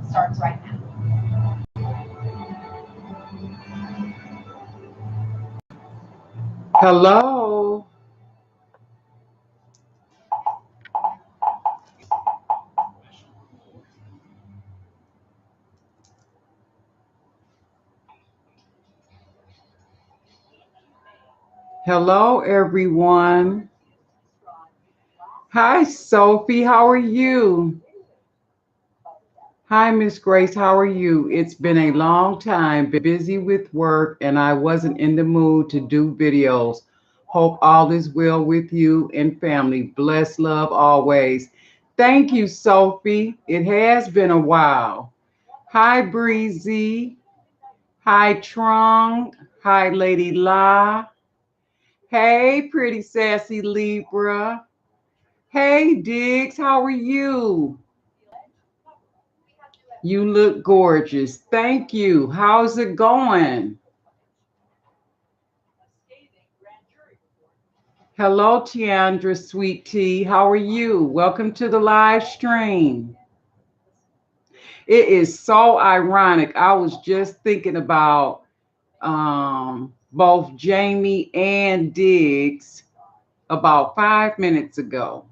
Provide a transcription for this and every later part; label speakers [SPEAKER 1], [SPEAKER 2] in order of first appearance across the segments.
[SPEAKER 1] starts right now.
[SPEAKER 2] Hello. Hello, everyone. Hi, Sophie. How are you? Hi, Miss Grace. How are you? It's been a long time, busy with work, and I wasn't in the mood to do videos. Hope all is well with you and family. Bless love always. Thank you, Sophie. It has been a while. Hi, Breezy. Hi, Trung. Hi, Lady La. Hey, pretty sassy Libra. Hey, Diggs. How are you? You look gorgeous. Thank you. How's it going? Hello, Tiandra, sweet tea. How are you? Welcome to the live stream. It is so ironic. I was just thinking about both Jamie and Diggs about 5 minutes ago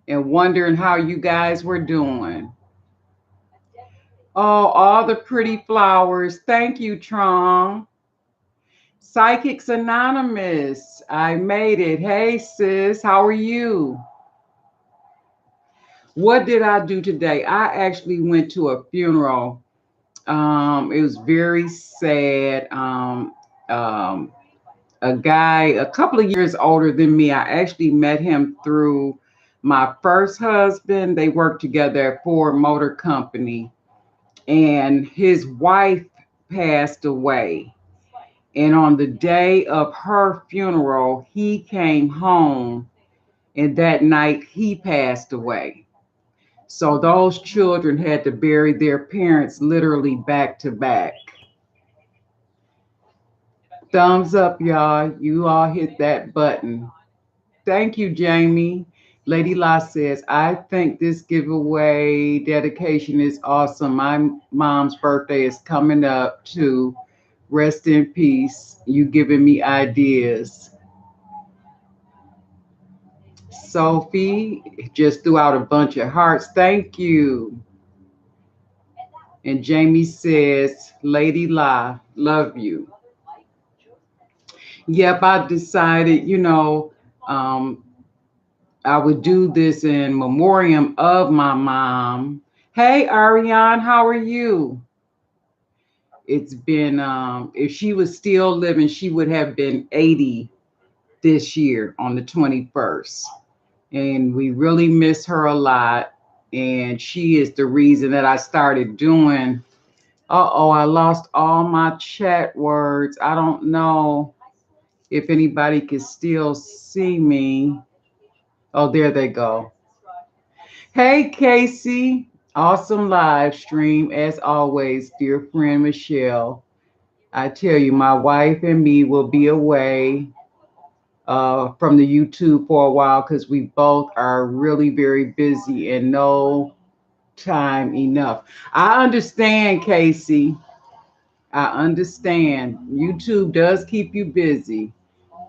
[SPEAKER 2] and wondering how you guys were doing. Oh, all the pretty flowers. Thank you, Trong. Psychics Anonymous. I made it. Hey, sis. How are you? What did I do today? I actually went to a funeral. It was very sad. Um, a guy a couple of years older than me. I actually met him through my first husband. They worked together at Ford Motor Company, and his wife passed away. And on the day of her funeral, he came home, and that night he passed away. So those children had to bury their parents literally back to back. Thumbs up, y'all. You all hit that button. Thank you, Jamie. Lady La says, I think this giveaway dedication is awesome. My mom's birthday is coming up too. Rest in peace. You giving me ideas. Sophie just threw out a bunch of hearts. Thank you. And Jamie says, Lady La, love you. Yep, I decided, um, I would do this in memoriam of my mom. Hey, Ariane, how are you? It's been, if she was still living, she would have been 80 this year on the 21st. And we really miss her a lot. And she is the reason that I started doing. Uh-oh, I lost all my chat words. I don't know if anybody can still see me. Oh, there they go. Hey, Casey. Awesome live stream as always, dear friend Michelle. I tell you, my wife and me will be away from the YouTube for a while because we both are really very busy and no time enough. I understand, Casey. I understand. YouTube does keep you busy.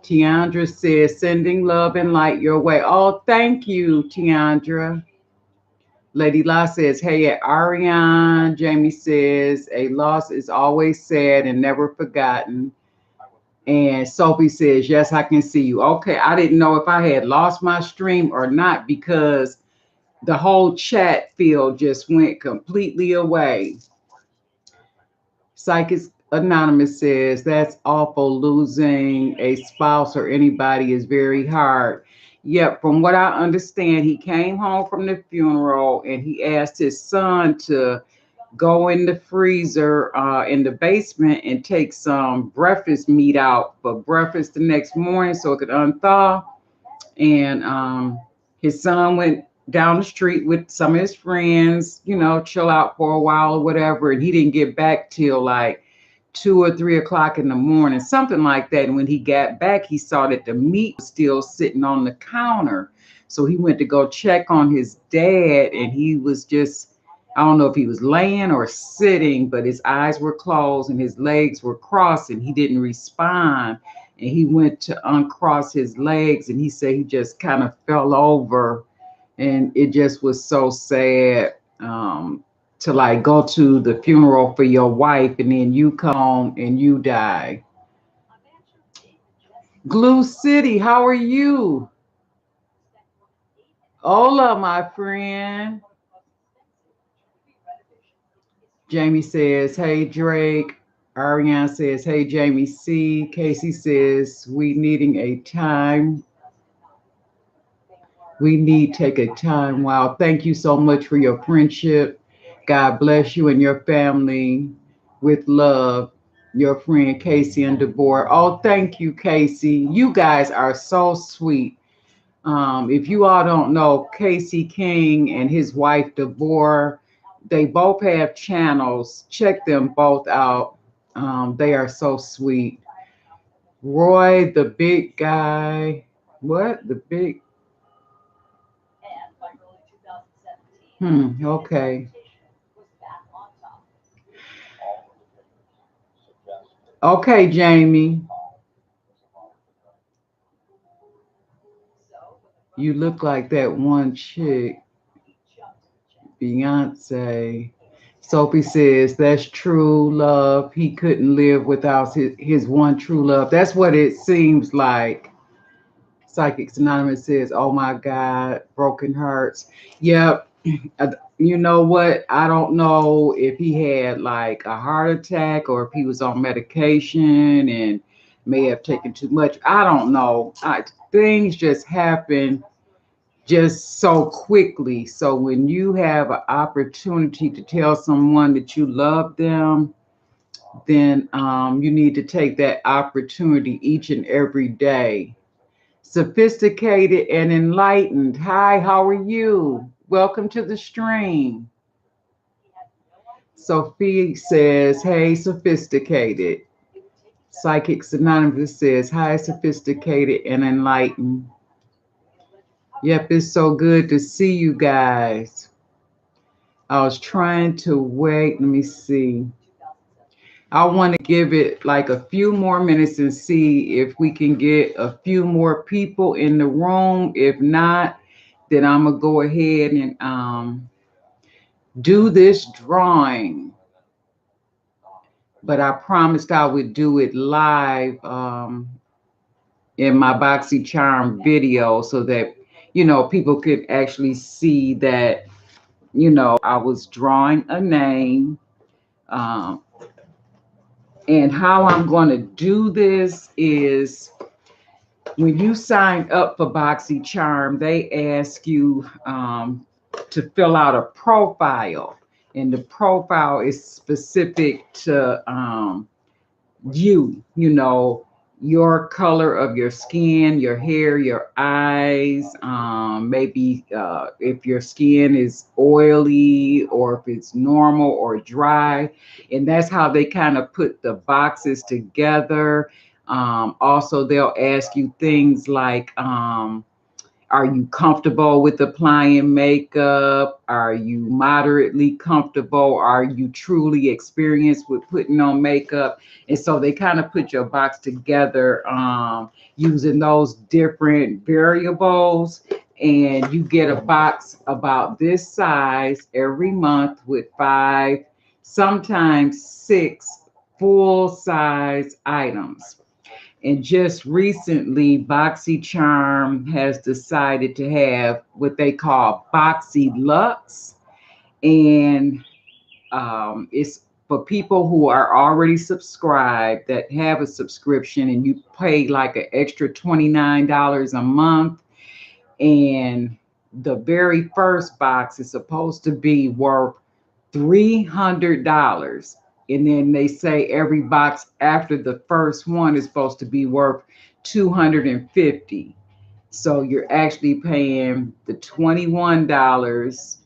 [SPEAKER 2] Tiandra says, sending love and light your way. Oh, thank you, Tiandra. Lady La says, hey, at Ariane. Jamie says, a loss is always sad and never forgotten. And Sophie says, yes, I can see you. Okay, I didn't know if I had lost my stream or not because the whole chat field just went completely away. Psychic Anonymous says, that's awful. Losing a spouse or anybody is very hard. Yep, from what I understand, he came home from the funeral and he asked his son to go in the freezer in the basement and take some breakfast meat out for breakfast the next morning so it could unthaw. And his son went down the street with some of his friends, chill out for a while or whatever. And he didn't get back till like 2 or 3 o'clock in the morning, something like that. And when he got back, he saw that the meat was still sitting on the counter. So he went to go check on his dad, and he was just I don't know if he was laying or sitting, but his eyes were closed and his legs were crossed and he didn't respond. And he went to uncross his legs and he said he just kind of fell over. And it just was so sad, to like go to the funeral for your wife and then you come home and you die. Glue City, how are you? Hola, my friend. Jamie says, hey, Drake. Ariane says, hey, Jamie C. Casey says, we needing a time. We need take a time. Wow. Thank you so much for your friendship. God bless you and your family with love. Your friend Casey and Deborah. Oh, thank you, Casey. You guys are so sweet. If you all don't know, Casey King and his wife Deborah, they both have channels. Check them both out. They are so sweet. Roy, the big guy. What? The big. Okay. Okay, Jamie. You look like that one chick, Beyonce. Sophie says, that's true love. He couldn't live without his one true love. That's what it seems like. Psychics Anonymous says, oh my God, broken hearts. Yep. You know what? I don't know if he had like a heart attack or if he was on medication and may have taken too much. I don't know. Things just happen just so quickly. So when you have an opportunity to tell someone that you love them, then you need to take that opportunity each and every day. Sophisticated and enlightened. Hi, how are you? Welcome to the stream. Sophie says, hey, sophisticated. Psychics Anonymous says, hi, sophisticated and enlightened. Yep, it's so good to see you guys. I was trying to wait. Let me see. I want to give it like a few more minutes and see if we can get a few more people in the room. If not, then I'm going to go ahead and do this drawing. But I promised I would do it live in my Boxy Charm video so that, people could actually see that, I was drawing a name. Um, and how I'm going to do this is when you sign up for Boxy Charm, they ask you to fill out a profile. And the profile is specific to your color of your skin, your hair, your eyes, maybe if your skin is oily or if it's normal or dry. And that's how they kind of put the boxes together. Also, they'll ask you things like, are you comfortable with applying makeup? Are you moderately comfortable? Are you truly experienced with putting on makeup? And so they kind of put your box together using those different variables. And you get a box about this size every month with 5, sometimes 6 full size items. And just recently, Boxy Charm has decided to have what they call Boxy Lux. And it's for people who are already subscribed that have a subscription and you pay like an extra $29 a month. And the very first box is supposed to be worth $300. And then they say every box after the first one is supposed to be worth $250. So you're actually paying the $21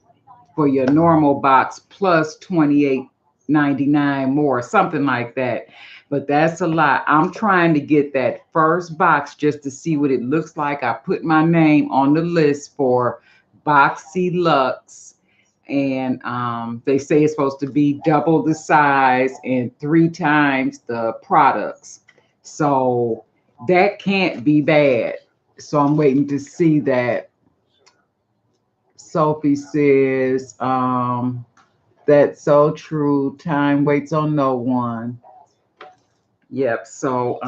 [SPEAKER 2] for your normal box plus $28.99 more, something like that. But that's a lot. I'm trying to get that first box just to see what it looks like. I put my name on the list for Boxy Lux. And they say it's supposed to be double the size and 3 times the products. So that can't be bad. So I'm waiting to see that. Sophie says, that's so true. Time waits on no one. Yep. So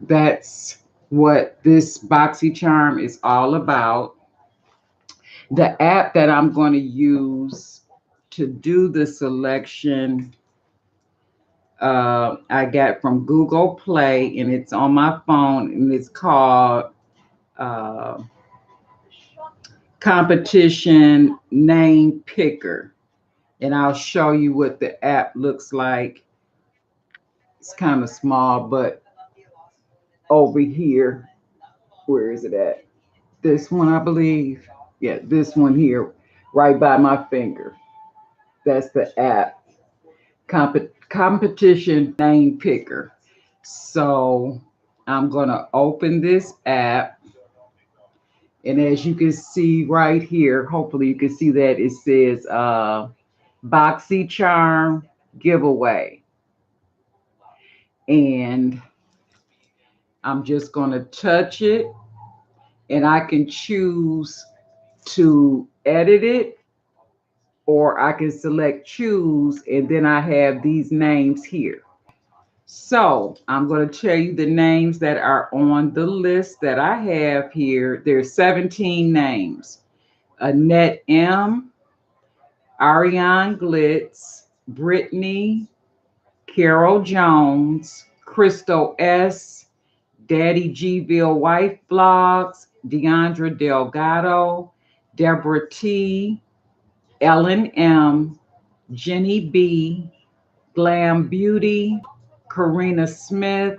[SPEAKER 2] that's what this Boxy Charm is all about. The app that I'm going to use to do the selection, I got from Google Play, and it's on my phone, and it's called uh, Competition Name Picker. And I'll show you what the app looks like. It's kind of small, but over here, where is it at? This one, I believe. Yeah, this one here, right by my finger. That's the app. Competition Name Picker. So I'm going to open this app. And as you can see right here, hopefully you can see that it says Boxy Charm giveaway. And I'm just going to touch it, and I can choose to edit it, or I can select choose, and then I have these names here. So I'm going to tell you the names that are on the list that I have here. There's 17 names. Annette M, Ariane Glitz, Brittany, Carol Jones, Crystal S, Daddy Gville Wife Blogs, Deandra Delgado, Deborah T, Ellen M, Jenny B, Glam Beauty, Karina Smith,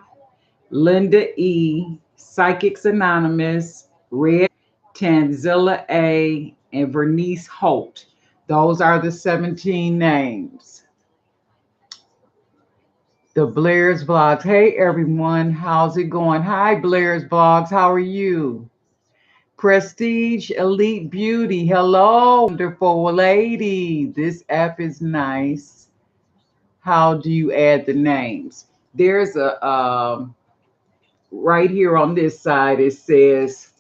[SPEAKER 2] Linda E, Psychics Anonymous, Red, Tanzilla A, and Vernice Holt. Those are the 17 names. The Blair's Blogs. Hey, everyone. How's it going? Hi, Blair's Blogs. How are you? Prestige Elite Beauty. Hello, wonderful lady. This app is nice. How do you add the names? There's a right here on this side, it says,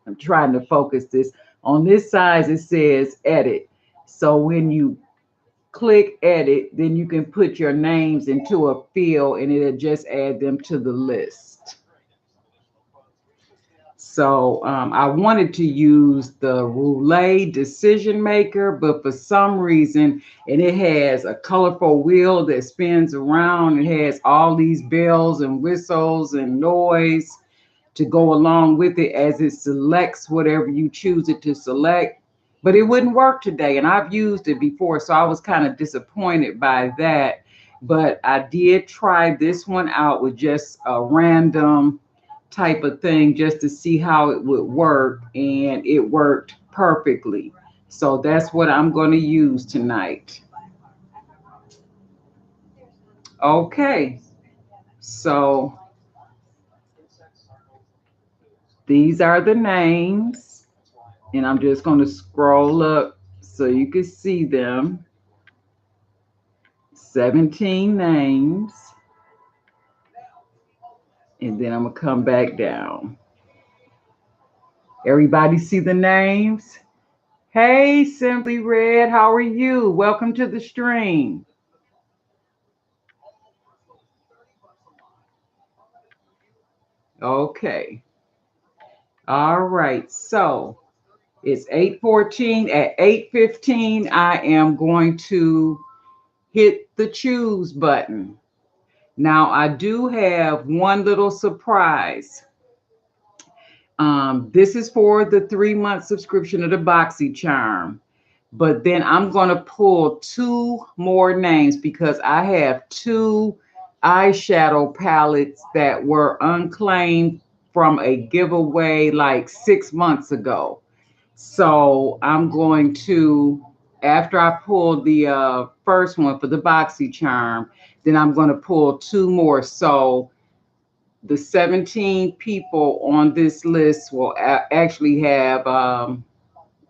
[SPEAKER 2] I'm trying to focus this. On this side, it says edit. So when you click edit, then you can put your names into a field, and it'll just add them to the list. So I wanted to use the Roulette Decision Maker, but for some reason, and it has a colorful wheel that spins around. It has all these bells and whistles and noise to go along with it as it selects whatever you choose it to select. But it wouldn't work today, and I've used it before, so I was kind of disappointed by that. But I did try this one out with just a random type of thing just to see how it would work, and it worked perfectly. So that's what I'm going to use tonight. Okay, so these are the names, and I'm just going to scroll up so you can see them. 17 names, and then I'm going to come back down. Everybody see the names? Hey, Simply Red, how are you? Welcome to the stream. Okay. All right. So it's 8:14. At 8:15, I am going to hit the choose button. Now, I do have one little surprise. This is for the 3-month subscription of the Boxy Charm. But then I'm going to pull 2 more names because I have 2 eyeshadow palettes that were unclaimed from a giveaway like 6 months ago. So I'm going to, after I pull the first one for the Boxy Charm, then I'm going to pull 2 more. So the 17 people on this list will actually have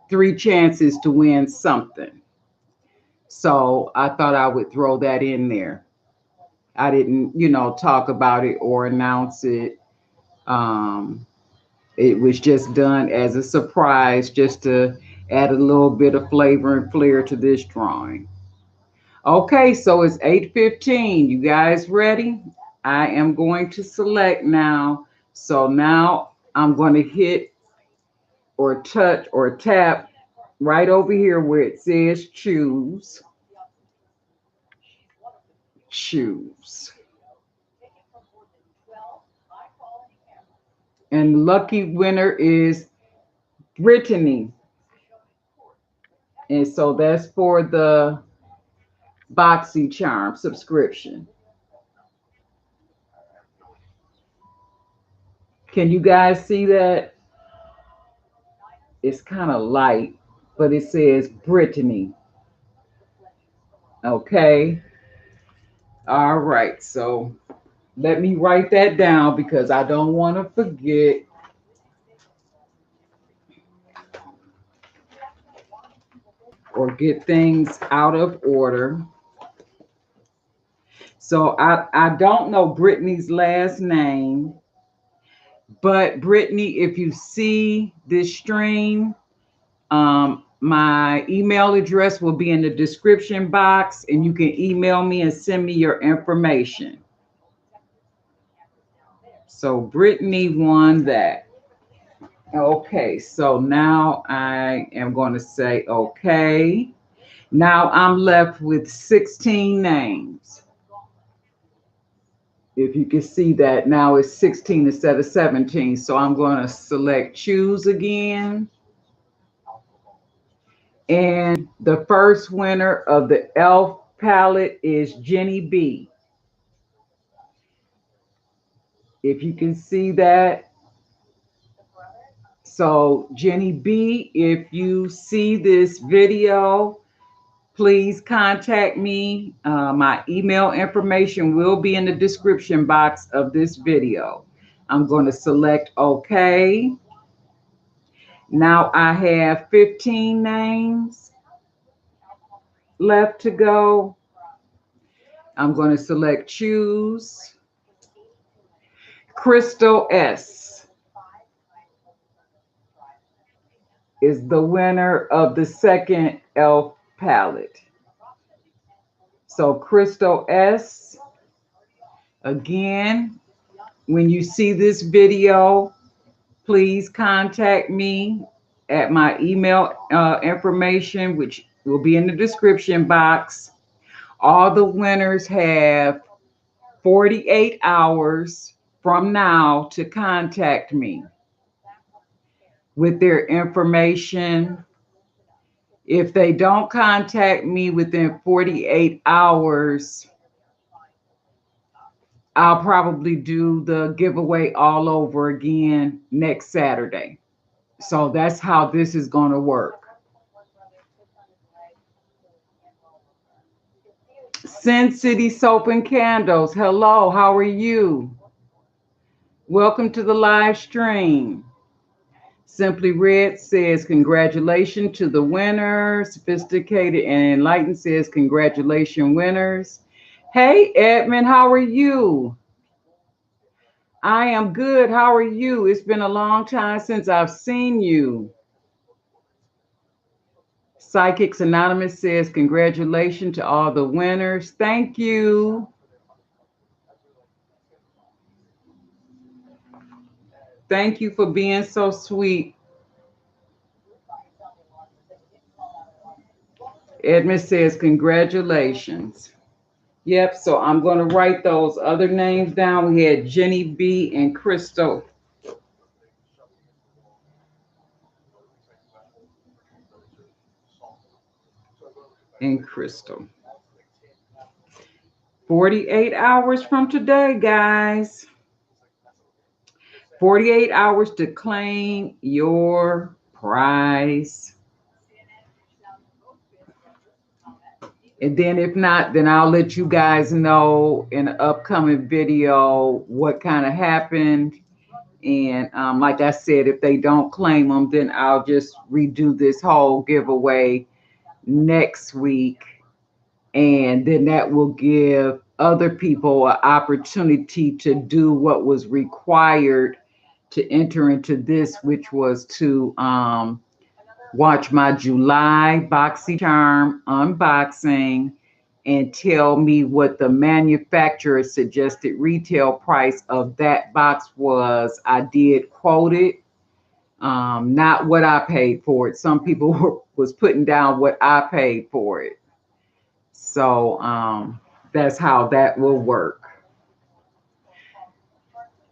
[SPEAKER 2] 3 chances to win something. So I thought I would throw that in there. I didn't, talk about it or announce it. Um, it was just done as a surprise, just to add a little bit of flavor and flair to this drawing. Okay, so it's 8:15. You guys ready? I am going to select now. So now I'm going to hit or touch or tap right over here where it says choose. Choose. And lucky winner is Brittany. And so that's for the Boxy Charm subscription. Can you guys see that? It's kind of light, but it says Brittany. Okay. All right. So let me write that down because I don't want to forget. Or get things out of order. So I don't know Brittany's last name, but Brittany, if you see this stream, my email address will be in the description box, and you can email me and send me your information. So Brittany won that. Okay, so now I am going to say okay. Now I'm left with 16 names. If you can see that, now it's 16 instead of 17. So I'm going to select choose again. And the first winner of the e.l.f. palette is Jenny B. If you can see that. So Jenny B, if you see this video, please contact me. My email information will be in the description box of this video. I'm going to select OK. Now I have 15 names left to go. I'm going to select choose. Crystal S is the winner of the second e.l.f. palette. So Crystal S, again, when you see this video, please contact me at my email information, which will be in the description box. All the winners have 48 hours from now to contact me with their information. If they don't contact me within 48 hours, I'll probably do the giveaway all over again next Saturday. So that's how this is going to work. Sin City Soap and Candles. Hello, how are you? Welcome to the live stream. Simply Red says, congratulations to the winner. Sophisticated and Enlightened says, congratulations, winners. Hey, Edmund, how are you? I am good. How are you? It's been a long time since I've seen you. Psychics Anonymous says, congratulations to all the winners. Thank you. Thank you for being so sweet. Edmund says, congratulations. Yep, so I'm going to write those other names down. We had Jenny B and Crystal. And Crystal. 48 hours from today, guys. 48 hours to claim your prize. And then if not, then I'll let you guys know in an upcoming video what kind of happened. And like I said, if they don't claim them, then I'll just redo this whole giveaway next week. And then that will give other people an opportunity to do what was required to enter into this, which was to watch my July Boxy Charm unboxing and tell me what the manufacturer suggested retail price of that box was. I did quote it, not what I paid for it. Some people was putting down what I paid for it. So that's how that will work.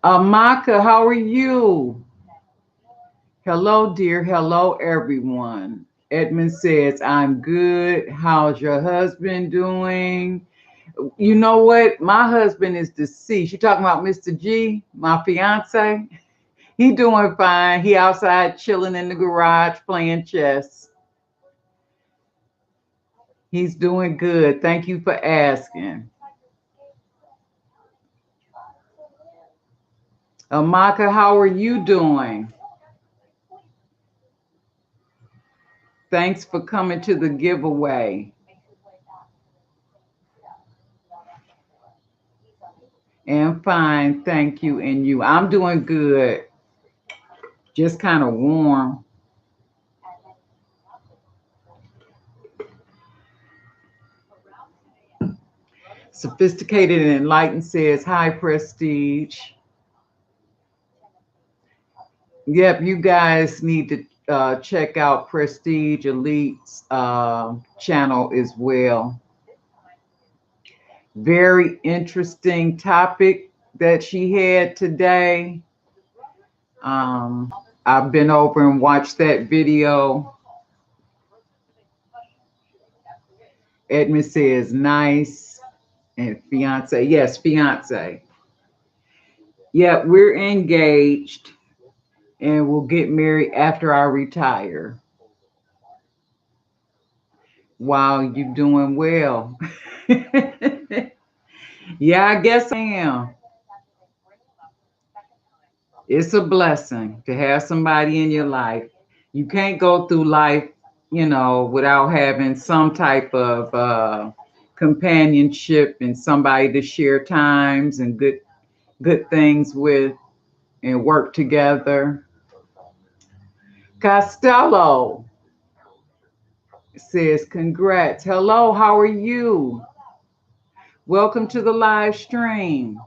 [SPEAKER 2] Amaka, how are you? Hello, dear. Hello, everyone. Edmund says, I'm good. How's your husband doing? You know what? My husband is deceased. You talking about Mr. G, my fiance? He doing fine. He outside chilling in the garage playing chess. He's doing good. Thank you for asking. Amaka, how are you doing? Thanks for coming to the giveaway. And fine, thank you. And you? I'm doing good. Just kind of warm. Sophisticated and Enlightened says, hi, Prestige. Yep, you guys need to check out Prestige Elite's channel as well. Very interesting topic that she had today. I've been over and watched that video. Edmund says, nice. And fiance, yes, fiance. Yeah, we're engaged and we'll get married after I retire. Wow, you doing well. Yeah, I guess I am. It's a blessing to have somebody in your life. You can't go through life, without having some type of companionship and somebody to share times and good things with and work together. Costello says, congrats. Hello, how are you? Welcome to the live stream.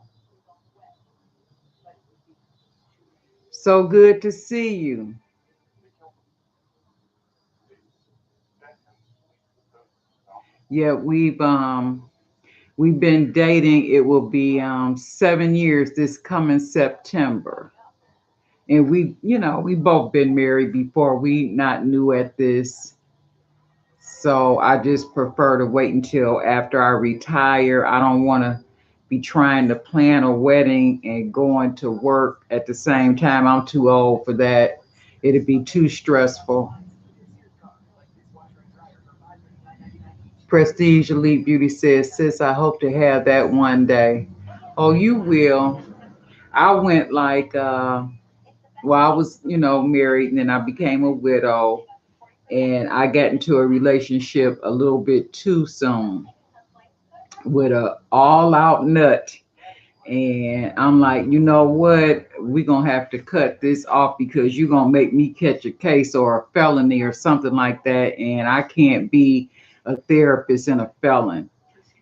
[SPEAKER 2] So good to see you. Yeah, we've been dating. It will be 7 years this coming September. And we both been married before. We not new at this. So I just prefer to wait until after I retire. I don't want to be trying to plan a wedding and going to work at the same time. I'm too old for that. It'd be too stressful. Prestige Elite Beauty says, sis, I hope to have that one day. Oh, you will. I went like, I was, married and then I became a widow and I got into a relationship a little bit too soon with a all out nut. And I'm like, you know what? We're going to have to cut this off because you're going to make me catch a case or a felony or something like that. And I can't be a therapist and a felon.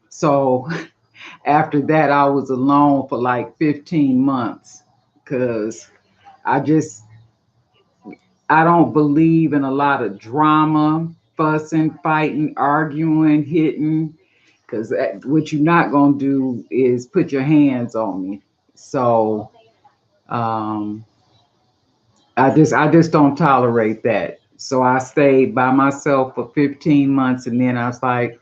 [SPEAKER 2] So after that, I was alone for like 15 months because I just, I don't believe in a lot of drama, fussing, fighting, arguing, hitting, because what you're not going to do is put your hands on me. So um, I just don't tolerate that. So I stayed by myself for 15 months and then I was like,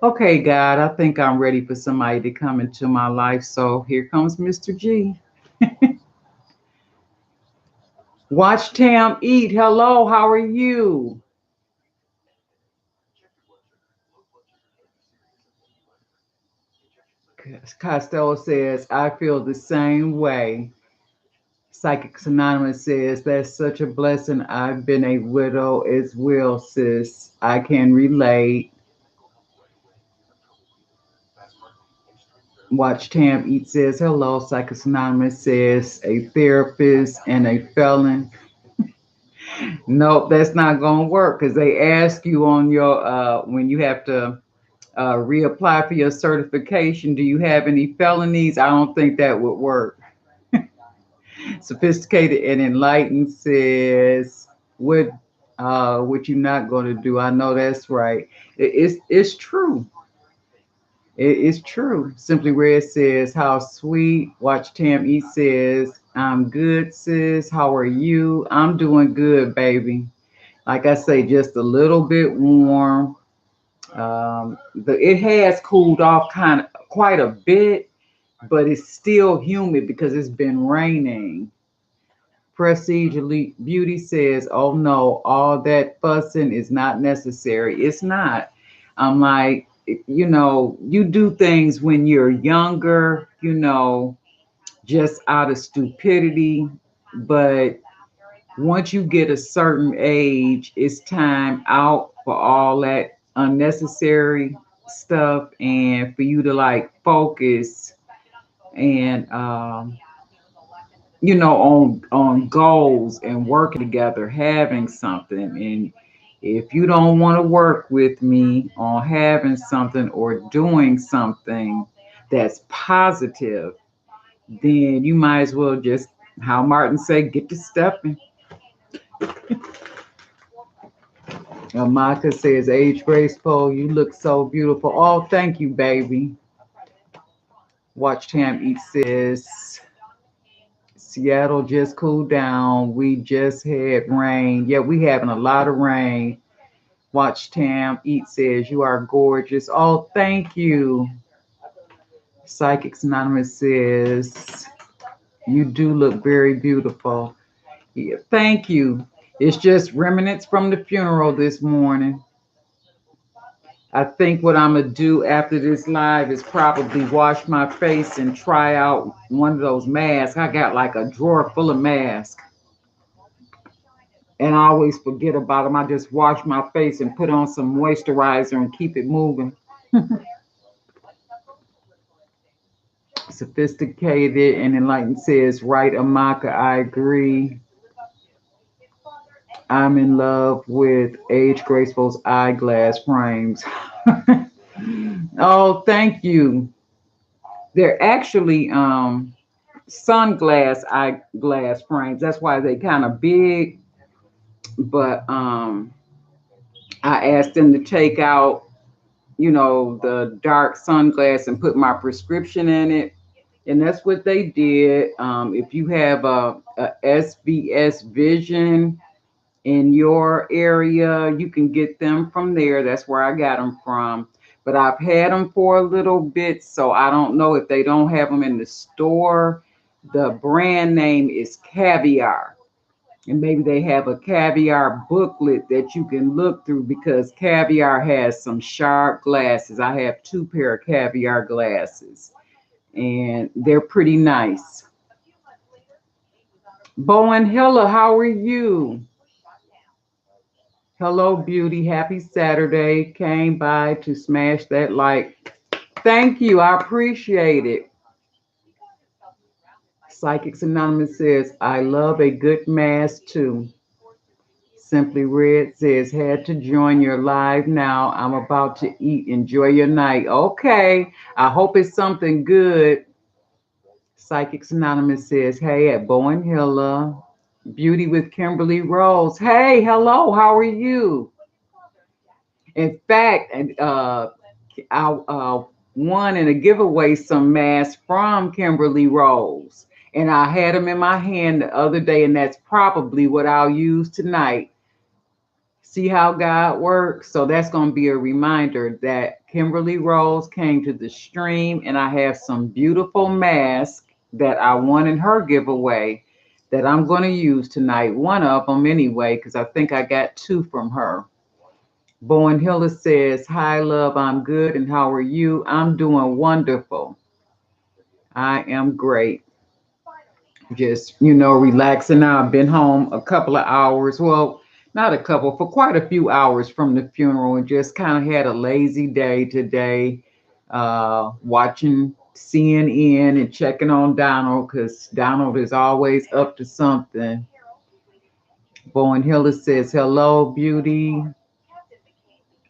[SPEAKER 2] okay, God, I think I'm ready for somebody to come into my life. So here comes Mr. G. Watch Tam eat. Hello, how are you? Costello says, I feel the same way. Psychics Anonymous says, that's such a blessing. I've been a widow as well, sis. I can relate. Watch Tam Eat says, hello. Psychics Anonymous says, a therapist and a felon. Nope, that's not going to work because they ask you on your, when you have to reapply for your certification, do you have any felonies? I don't think that would work. Sophisticated and enlightened says, what you not going to do? I know that's right. It's true. It's true. Simply Red says, how sweet. Watch Tam E says, I'm good, sis. How are you? I'm doing good, baby. Like I say, just a little bit warm. It has cooled off kind of quite a bit, but it's still humid because it's been raining. Prestige Elite Beauty says, oh no, all that fussing is not necessary. It's not. I'm like, you do things when you're younger, just out of stupidity. But once you get a certain age, it's time out for all that unnecessary stuff and for you to like focus and on goals and working together, having something. And if you don't want to work with me on having something or doing something that's positive, then you might as well just, how Martin say, get to stepping. Amaka says, age graceful, you look so beautiful. Oh, thank you, baby. Watch Tam Eat says, Seattle just cooled down. We just had rain. Yeah, we having a lot of rain. Watch Tam Eat says, you are gorgeous. Oh, thank you. Psychics Anonymous says, you do look very beautiful. Yeah, thank you. It's just remnants from the funeral this morning. I think what I'm going to do after this live is probably wash my face and try out one of those masks. I got like a drawer full of masks. And I always forget about them. I just wash my face and put on some moisturizer and keep it moving. Sophisticated and enlightened says, right, Amaka, I agree. I'm in love with Age Graceful's eyeglass frames. Oh, thank you. They're actually sunglass eyeglass frames. That's why they kind of big. But I asked them to take out, the dark sunglass and put my prescription in it. And that's what they did. If you have a SBS Vision in your area, you can get them from there. That's where I got them from. But I've had them for a little bit, so I don't know if they don't have them in the store. The brand name is Caviar. And maybe they have a Caviar booklet that you can look through because Caviar has some sharp glasses. I have 2 pair of Caviar glasses and they're pretty nice. Bowen Hilla, how are you? Hello, beauty. Happy Saturday. Came by to smash that like. Thank you. I appreciate it. Psychics Anonymous says, I love a good mask too. Simply Red says, had to join your live now. I'm about to eat. Enjoy your night. Okay. I hope it's something good. Psychics Anonymous says, hey, at Bowen Hilla. Beauty with Kimberly Rose. Hey, hello. How are you? In fact, I won in a giveaway some masks from Kimberly Rose. And I had them in my hand the other day, and that's probably what I'll use tonight. See how God works? So that's going to be a reminder that Kimberly Rose came to the stream, and I have some beautiful masks that I won in her giveaway that I'm going to use tonight. One of them anyway, because I think I got 2 from her. Bowen Hiller says, hi, love, I'm good. And how are you? I'm doing wonderful. I am great. Just, relaxing now. I've been home a couple of hours. Well, not a couple, for quite a few hours from the funeral, and just kind of had a lazy day today, watching CNN and checking on Donald because Donald is always up to something. Bowen Hiller says, hello, beauty,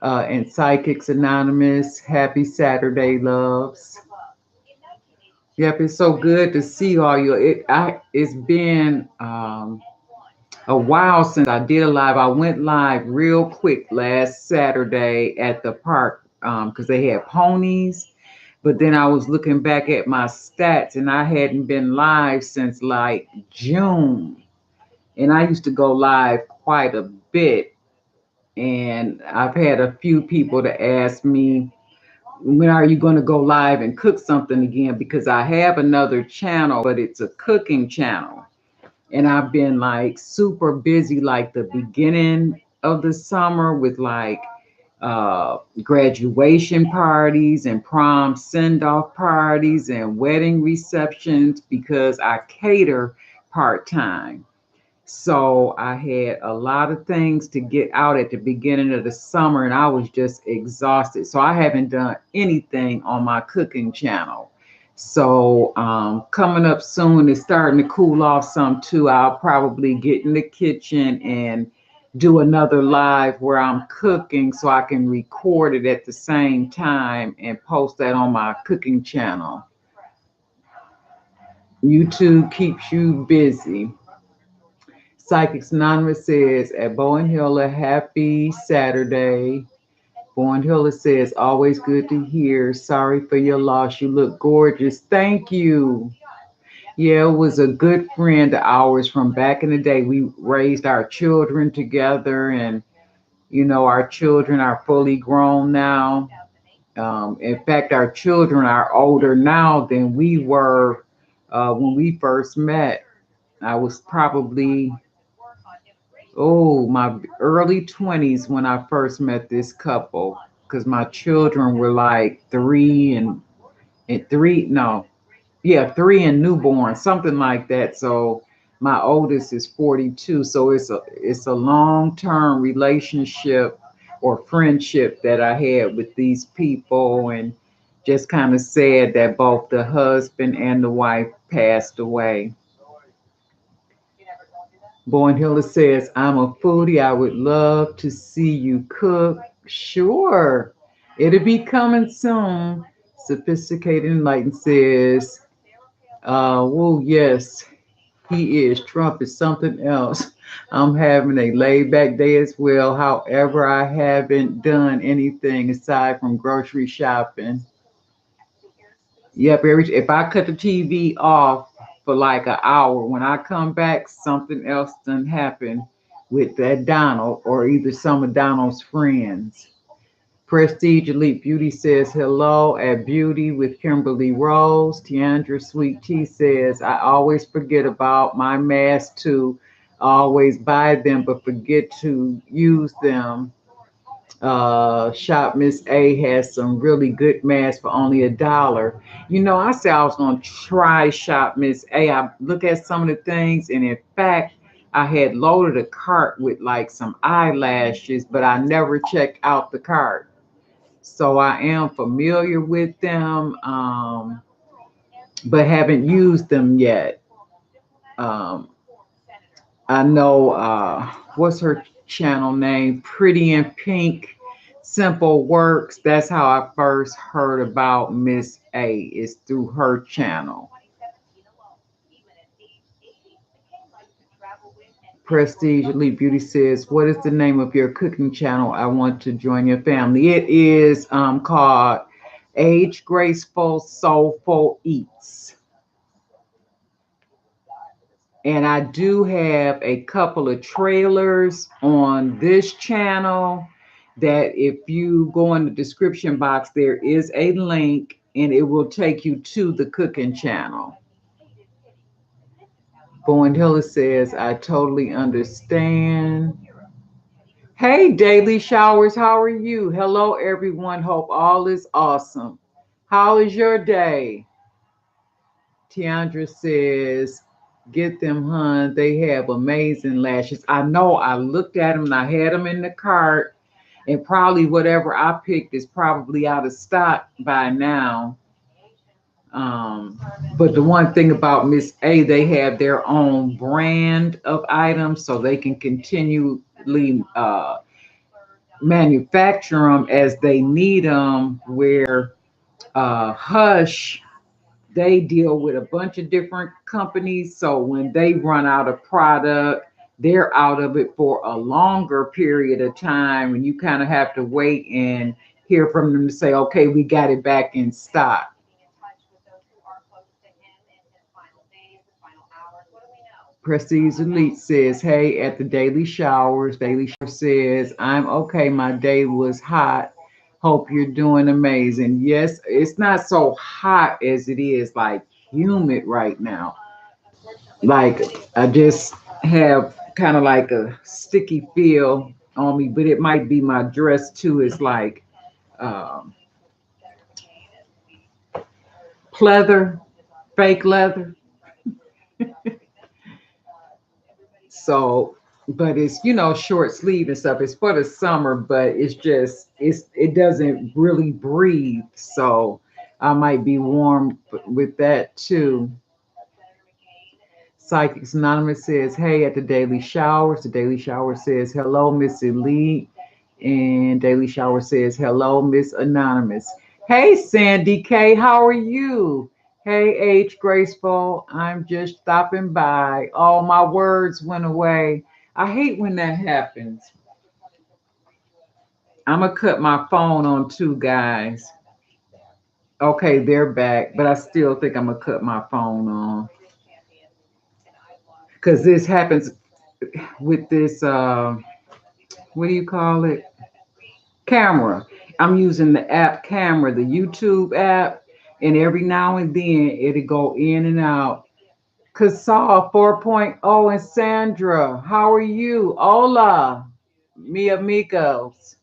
[SPEAKER 2] and Psychics Anonymous. Happy Saturday, loves. Yep, it's so good to see all you. It's been a while since I did a live. I went live real quick last Saturday at the park because they had ponies. But then I was looking back at my stats and I hadn't been live since like June. And I used to go live quite a bit. And I've had a few people to ask me, when are you going to go live and cook something again? Because I have another channel, but it's a cooking channel. And I've been like super busy, like the beginning of the summer with like graduation parties and prom send off parties and wedding receptions because I cater part time. So I had a lot of things to get out at the beginning of the summer and I was just exhausted. So I haven't done anything on my cooking channel. So coming up soon, it's starting to cool off some too. I'll probably get in the kitchen and do another live where I'm cooking so I can record it at the same time and post that on my cooking channel. YouTube keeps you busy. Psychics Anonymous says, at Bowen Hiller, happy Saturday. Bowen Hiller says, always good to hear. Sorry for your loss. You look gorgeous. Thank you. Yeah, it was a good friend of ours from back in the day. We raised our children together, and, our children are fully grown now. In fact, our children are older now than we were when we first met. I was probably my early 20s when I first met this couple because my children were like three, no, yeah, three and newborn, something like that. So my oldest is 42. So it's a long-term relationship or friendship that I had with these people, and just kind of sad that both the husband and the wife passed away. Bowen Hiller says, I'm a foodie. I would love to see you cook. Sure. It'll be coming soon. Sophisticated Enlightened says, well, yes, he is. Trump is something else. I'm having a laid back day as well. However, I haven't done anything aside from grocery shopping. Yep, if I cut the TV off for like an hour, when I come back, something else done happen with that Donald or either some of Donald's friends. Prestige Elite Beauty says hello at Beauty with Kimberly Rose. Tiandra Sweet Tea says, I always forget about my masks too. I always buy them but forget to use them. Shop Miss A has some really good masks for only $1. I said I was gonna try Shop Miss A. I look at some of the things, and in fact, I had loaded a cart with like some eyelashes, but I never checked out the cart. So I am familiar with them, but haven't used them yet. Um, I know what's her channel name? Pretty in Pink Simple Works. That's how I first heard about Miss A, is through her channel. Prestige Elite Beauty says, what is the name of your cooking channel? I want to join your family. It is called AgedGraceful Soulful Eats. And I do have a couple of trailers on this channel that if you go in the description box, there is a link and it will take you to the cooking channel. Bowen Hiller says, I totally understand. Hey, Daily Showers, how are you? Hello, everyone. Hope all is awesome. How is your day? Tiandra says, Get them, hun. They have amazing lashes. I know I looked at them and I had them in the cart, and probably whatever I picked is probably out of stock by now. Um, but the one thing about Miss A, they have their own brand of items, so they can continually manufacture them as they need them. Where Hush, they deal with a bunch of different companies. So when they run out of product, they're out of it for a longer period of time. And you kind of have to wait and hear from them to say, okay, we got it back in stock. Prestige Elite says, hey, at the Daily Showers. Daily Shower says, I'm okay. My day was hot. Hope you're doing amazing. Yes, it's not so hot as it is like humid right now. Like I just have kind of like a sticky feel on me, but it might be my dress too. It's like um, pleather, fake leather. So, but it's short sleeve and stuff. It's for the summer, but it doesn't really breathe. So I might be warm with that too. Psychics Anonymous says, hey, at the Daily Showers. The Daily Shower says, hello, Miss Elite. And Daily Shower says, hello, Miss Anonymous. Hey, Sandy K, how are you? Hey, H Graceful, I'm just stopping by. All my words went away. I hate when that happens. I'm going to cut my phone on too, guys. Okay, they're back, but I still think I'm going to cut my phone on because this happens with this what do you call it, camera. I'm using the app camera, the YouTube app, and every now and then it'll go in and out. Kassaw 4.0 and Sandra, how are you? Hola, mi amigos,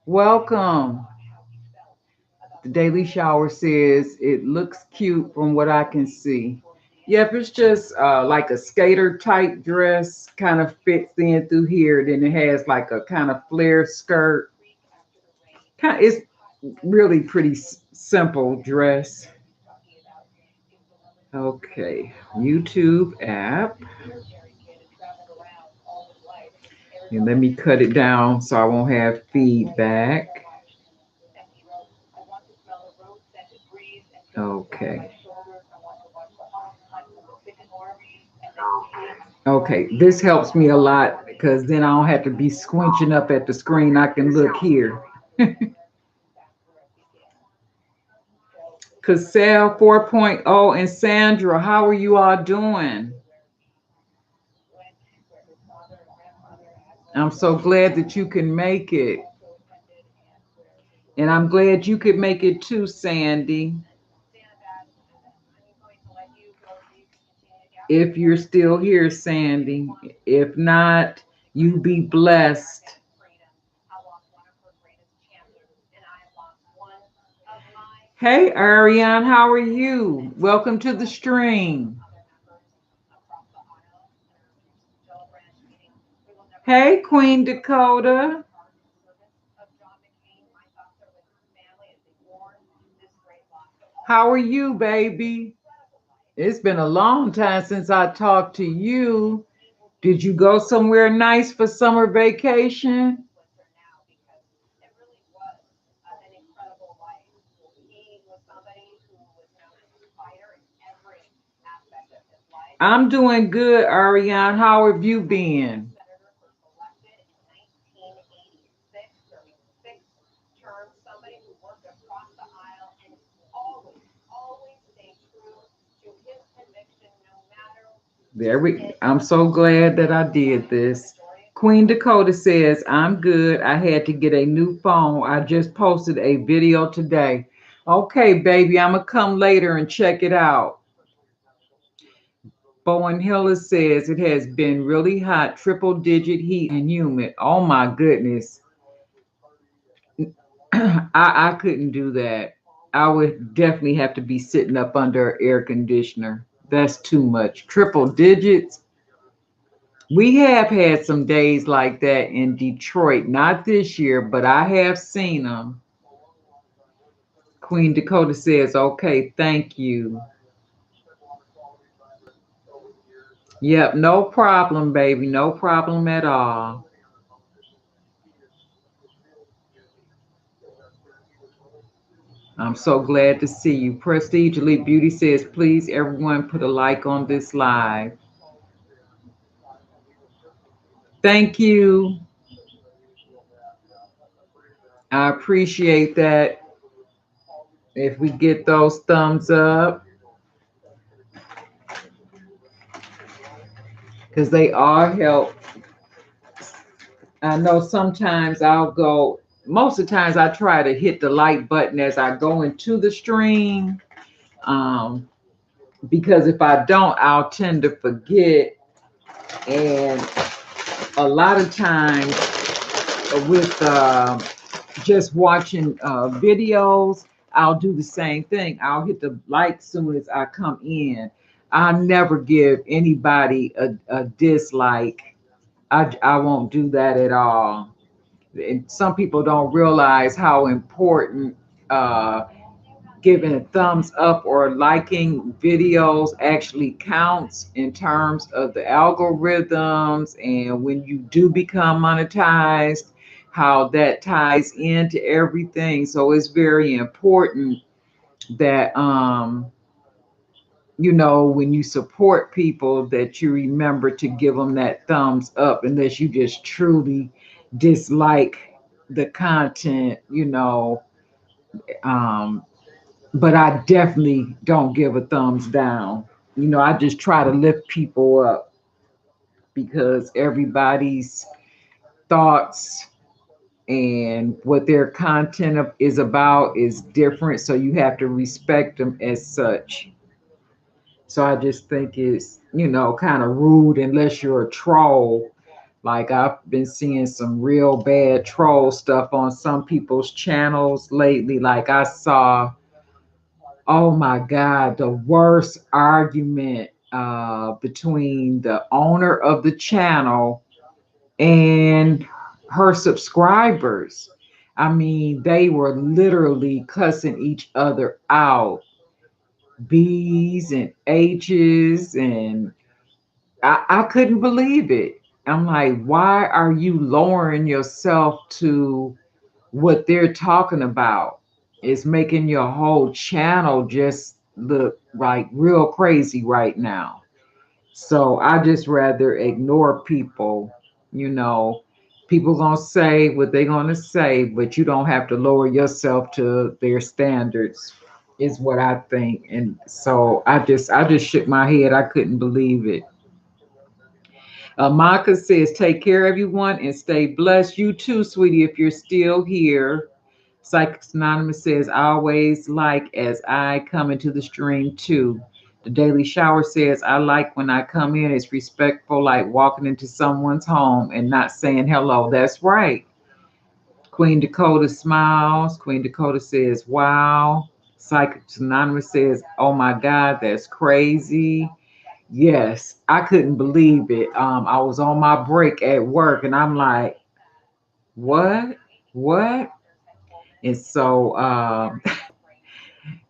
[SPEAKER 2] welcome. The Daily Shower says it looks cute from what I can see. Yep, it's just like a skater type dress, kind of fits in through here. Then it has like a kind of flare skirt. It's really pretty simple dress. Okay, YouTube app. And let me cut it down so I won't have feedback. Okay. Okay, this helps me a lot because then I don't have to be squinching up at the screen. I can look here. Cassell 4.0 and Sandra, how are you all doing? I'm so glad that you can make it. And I'm glad you could make it too, Sandy. If you're still here, Sandy. If not, you be blessed. Hey, Ariane, how are you? Welcome to the stream. Hey, Queen Dakota. How are you, baby? It's been a long time since I talked to you. Did you go somewhere nice for summer vacation? I'm doing good, Ariane. How have you been? I'm so glad that I did this. Queen Dakota says, I'm good. I had to get a new phone. I just posted a video today. Okay, baby, I'm going to come later and check it out. Bowen Hiller says it has been really hot, triple digit heat and humid. Oh my goodness. I couldn't do that. I would definitely have to be sitting up under air conditioner. That's too much. Triple digits. We have had some days like that in Detroit. Not this year, but I have seen them. Queen Dakota says, okay, thank you. Yep, no problem, baby. No problem at all. I'm so glad to see you. Prestige Elite Beauty says, please, everyone, put a like on this live. Thank you. I appreciate that. If we get those thumbs up, because they all help. I know sometimes I'll go, most of the times I try to hit the like button as I go into the stream. Um, because if I don't, I'll tend to forget. And a lot of times with just watching videos, I'll do the same thing. I'll hit the like soon as I come in. I never give anybody a dislike. I won't do that at all. And some people don't realize how important uh, giving a thumbs up or liking videos actually counts in terms of the algorithms. And when you do become monetized, how that ties into everything. So it's very important that when you support people, that you remember to give them that thumbs up, unless you just truly dislike the content. Um, but I definitely don't give a thumbs down. I just try to lift people up, because everybody's thoughts and what their content is about is different. So you have to respect them as such. So I just think it's, kind of rude unless you're a troll. Like, I've been seeing some real bad troll stuff on some people's channels lately. Like, I saw, oh my God, the worst argument between the owner of the channel and her subscribers. I mean, they were literally cussing each other out, B's and H's, and I couldn't believe it. I'm like, why are you lowering yourself to what they're talking about? It's making your whole channel just look like real crazy right now. So I just rather ignore people. You know, people gonna say what they're gonna say, but you don't have to lower yourself to their standards, is what I think. And so I just shook my head. I couldn't believe it. Maka says, take care, everyone, and stay blessed. You too, sweetie, if you're still here. Psychics Anonymous says, always like as I come into the stream too. The Daily Shower says, I like when I come in. It's respectful, like walking into someone's home and not saying hello. That's right. Queen Dakota smiles. Queen Dakota says, wow. Psychics Anonymous says, oh my God, that's crazy. Yes, I couldn't believe it. I was on my break at work and I'm like, what? What? And so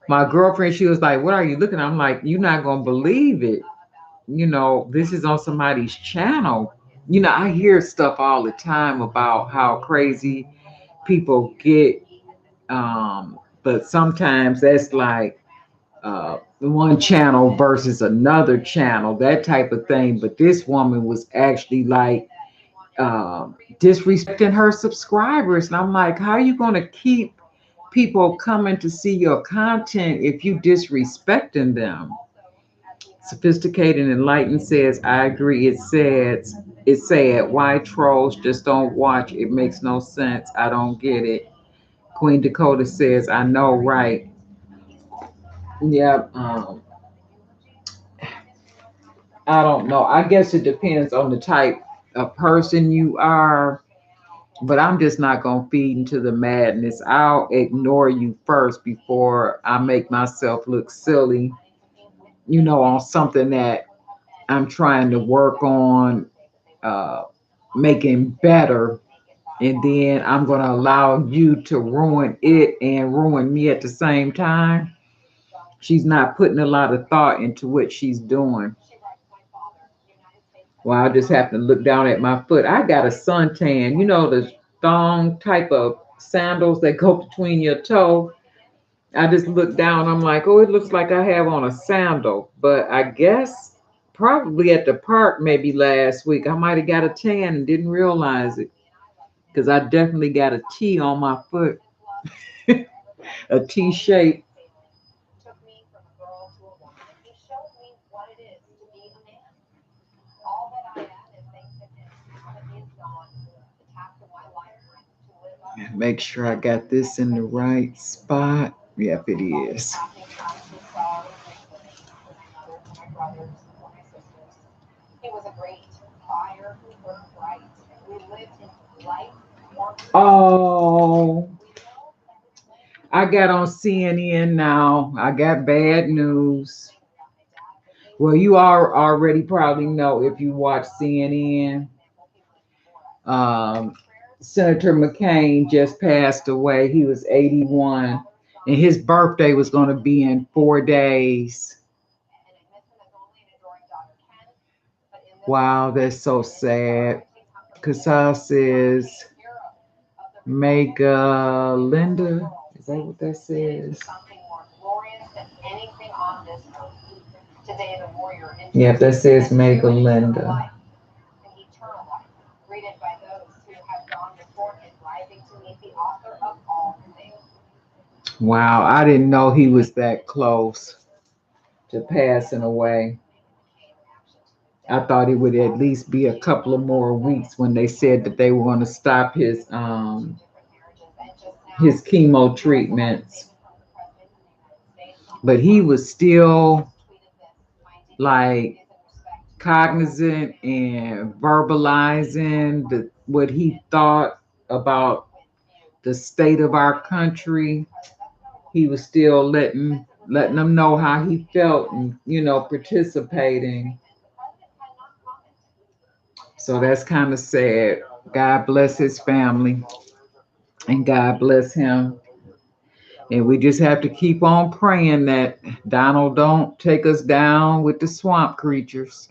[SPEAKER 2] my girlfriend, she was like, what are you looking at? I'm like, you're not going to believe it. This is on somebody's channel. I hear stuff all the time about how crazy people get. But sometimes that's like one channel versus another channel, that type of thing. But this woman was actually like disrespecting her subscribers. And I'm like, how are you going to keep people coming to see your content if you disrespecting them? Sophisticated and enlightened says, I agree. It's sad. Why trolls just don't watch? It makes no sense. I don't get it. Queen Dakota says, I know, right? Yeah. I don't know. I guess it depends on the type of person you are, but I'm just not going to feed into the madness. I'll ignore you first before I make myself look silly. on something that I'm trying to work on uh, making better. And then I'm going to allow you to ruin it and ruin me at the same time. She's not putting a lot of thought into what she's doing. Well, I just have to look down at my foot. I got a suntan, the thong type of sandals that go between your toe. I just looked down. I'm like, oh, it looks like I have on a sandal. But I guess probably at the park maybe last week, I might have got a tan and didn't realize it because I definitely got a T on my foot, a T shape. Make sure I got this in the right spot. Yep, it is. Oh, I got on CNN now. I got bad news. Well, you are already probably know if you watch CNN. Um, Senator McCain just passed away. He was 81, and his birthday was going to be in 4 days. Wow, that's so sad. Casal says, Mega Linda. Is that what that says? Yep, that says Mega Linda. Wow, I didn't know he was that close to passing away. I thought it would at least be a couple of more weeks when they said that they were going to stop his chemo treatments. But he was still like cognizant and verbalizing what he thought about the state of our country. He was still letting them know how he felt and participating. So that's kind of sad. God bless his family and God bless him. And we just have to keep on praying that Donald don't take us down with the swamp creatures.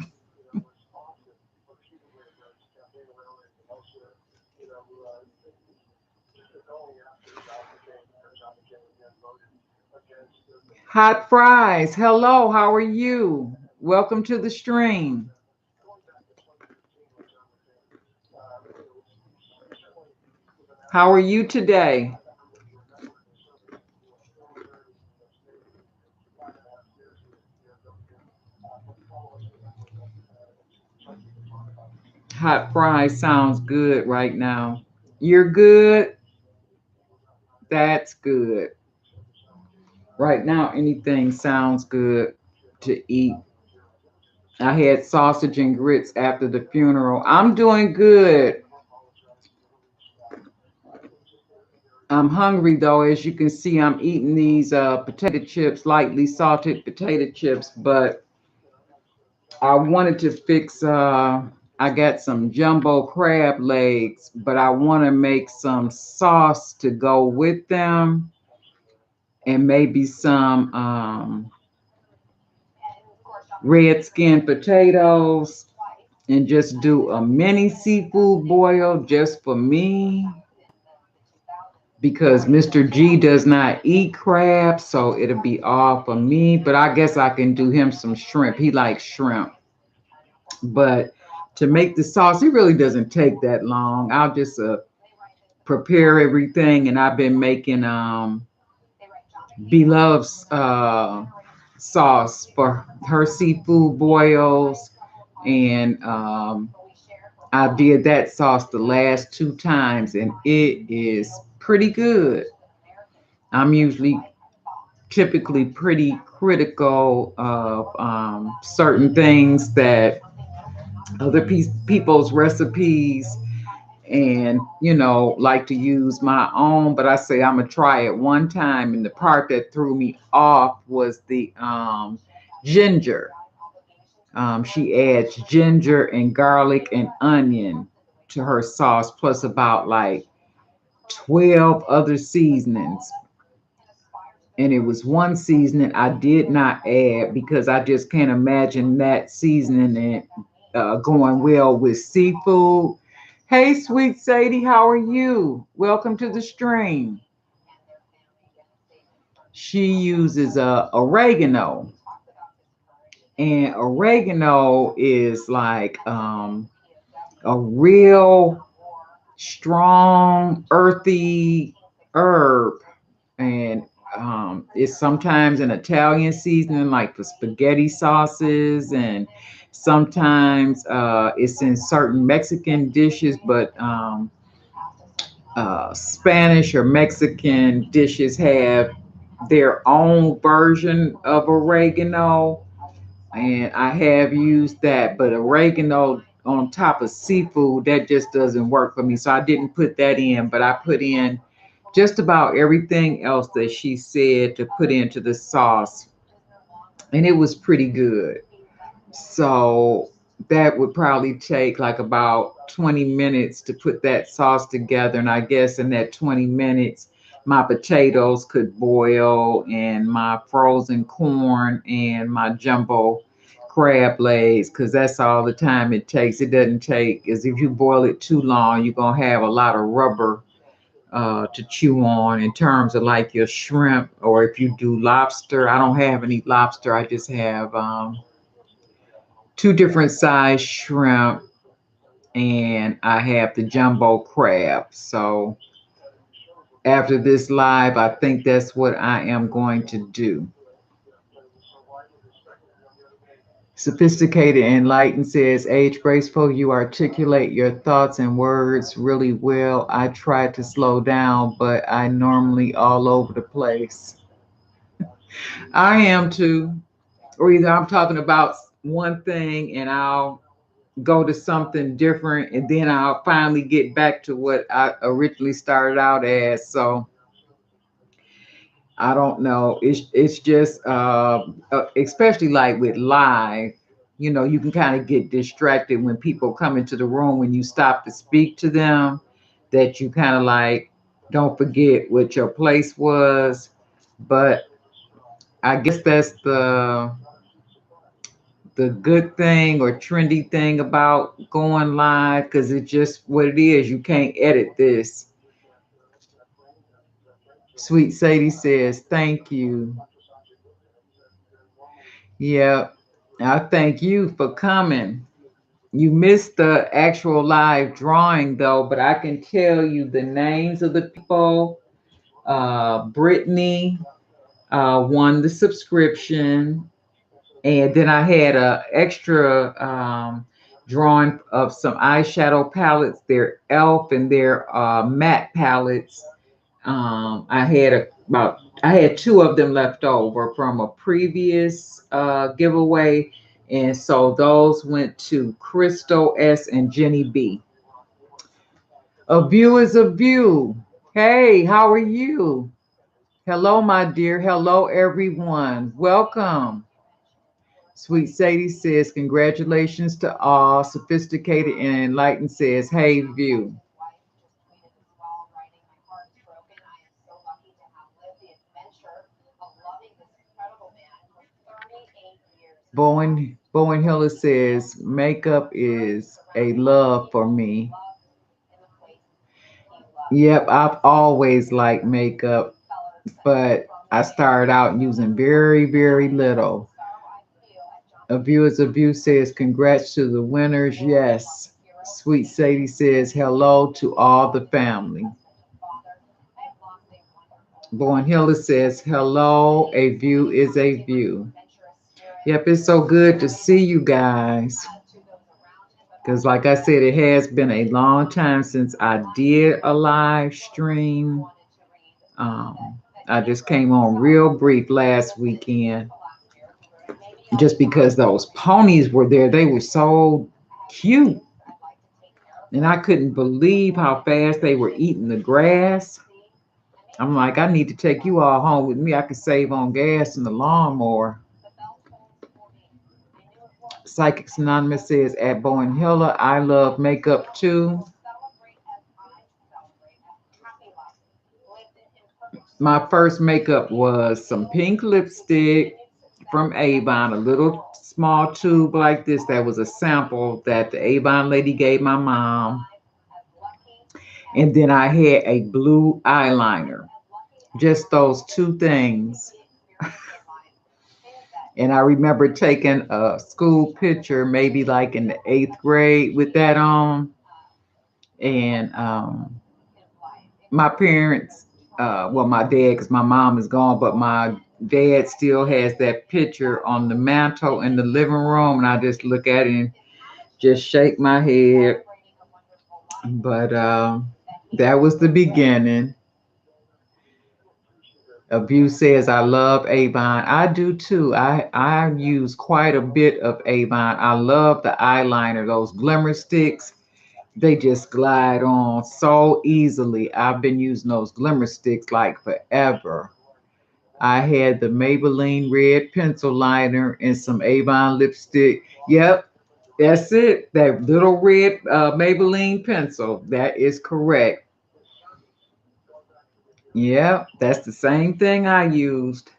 [SPEAKER 2] Hot fries. Hello, how are you? Welcome to the stream. How are you today? Hot fries sounds good right now. You're good? That's good. Right now, anything sounds good to eat. I had sausage and grits after the funeral. I'm doing good. I'm hungry though. As you can see, I'm eating these potato chips, lightly salted potato chips, but I wanted to fix I got some jumbo crab legs, but I want to make some sauce to go with them and maybe some red skin potatoes and just do a mini seafood boil just for me because Mr. G does not eat crab, so it'll be all for me. But I guess I can do him some shrimp. He likes shrimp. But to make the sauce, it really doesn't take that long. I'll just prepare everything, and I've been making Beloved's sauce for her seafood boils, and I did that sauce the last 2 times, and it is pretty good. I'm usually typically pretty critical of certain things that other people's recipes and like to use my own, but I say I'm gonna try it one time. And the part that threw me off was the Ginger. She adds ginger and garlic and onion to her sauce, plus about like 12 other seasonings. And it was one seasoning I did not add because I just can't imagine that seasoning and going well with seafood. Hey, sweet Sadie, how are you? Welcome to the stream. She uses oregano, and oregano is like a real strong, earthy herb, and it's sometimes an Italian seasoning, like for spaghetti sauces, and sometimes it's in certain Mexican dishes, but Spanish or Mexican dishes have their own version of oregano, and I have used that, but oregano on top of seafood, that just doesn't work for me. So I didn't put that in, but I put in just about everything else that she said to put into the sauce, and it was pretty good. So that would probably take like about 20 minutes to put that sauce together. And I guess in that 20 minutes, my potatoes could boil, and my frozen corn and my jumbo crab legs, because that's all the time it takes. It doesn't take, as if you boil it too long, you're going to have a lot of rubber to chew on in terms of like your shrimp, or if you do lobster. I don't have any lobster. I just have two different size shrimp, and I have the jumbo crab. So after this live, I think that's what I am going to do. Sophisticated and Enlightened says, Age Graceful, you articulate your thoughts and words really well. I try to slow down, but I normally all over the place. I am too. Or either I'm talking about one thing and I'll go to something different, and then I'll finally get back to what I originally started out as. So I don't know. It's just especially like with live, you can kind of get distracted when people come into the room when you stop to speak to them, that you kind of like don't forget what your place was. But I guess that's the good thing or trendy thing about going live, because it's just what it is. You can't edit this. Sweet Sadie says, thank you. Yeah, I thank you for coming. You missed the actual live drawing though, but I can tell you the names of the people. Brittany won the subscription, and then I had a extra drawing of some eyeshadow palettes. They're elf and they're matte palettes. I had two of them left over from a previous giveaway, and so those went to Crystal S and Jenny B. A view is a view. Hey, how are you? Hello, my dear. Hello, everyone. Welcome. Sweet Sadie says, congratulations to all. Sophisticated and Enlightened says, hey, view. Bowen Hiller says, makeup is a love for me. Yep, I've always liked makeup, but I started out using very, very little. A Viewer's a View says, congrats to the winners. Yes. Sweet Sadie says, hello to all the family. Bowen Hiller says, hello, a view is a view. Yep, it's so good to see you guys. Because, like I said, it has been a long time since I did a live stream. I just came on real brief last weekend just because those ponies were there. They were so cute. And I couldn't believe how fast they were eating the grass. I'm like, I need to take you all home with me. I could save on gas in the lawnmower. Psychics Anonymous says at Bowen Hiller, I love makeup too. My first makeup was some pink lipstick from Avon, a little small tube like this that was a sample that the Avon lady gave my mom. And then I had a blue eyeliner, just those two things. And I remember taking a school picture, maybe like in the eighth grade, with that on. And my parents, well, my dad, because my mom is gone, but my dad still has that picture on the mantle in the living room. And I just look at it and just shake my head. But that was the beginning. Abuse says, I love Avon. I do too. I use quite a bit of Avon. I love the eyeliner, those glimmer sticks. They just glide on so easily. I've been using those glimmer sticks like forever. I had the Maybelline red pencil liner and some Avon lipstick. Yep, that's it. That little red Maybelline pencil. That is correct. Yep, that's the same thing I used.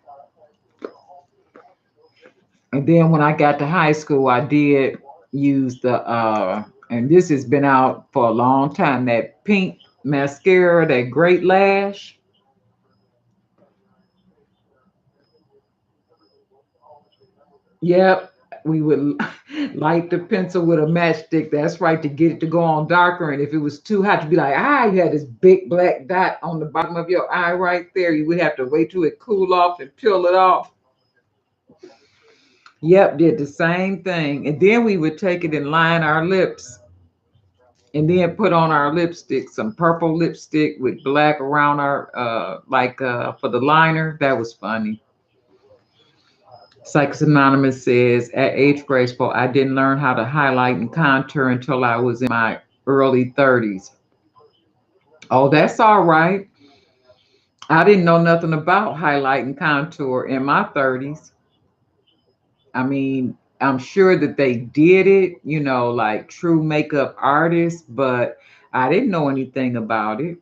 [SPEAKER 2] And then when I got to high school, I did use and this has been out for a long time, that pink mascara, that Great Lash. Yep, we would light the pencil with a matchstick. That's right, to get it to go on darker. And if it was too hot, to be like, you had this big black dot on the bottom of your eye right there. You would have to wait till it cool off and peel it off. Yep, did the same thing. And then we would take it and line our lips and then put on our lipstick, some purple lipstick with black around our for the liner. That was funny. Psychics Anonymous says, at age graceful, I didn't learn how to highlight and contour until I was in my early 30s. Oh, that's all right. I didn't know nothing about highlight and contour in my 30s. I mean, I'm sure that they did it, like true makeup artists, but I didn't know anything about it.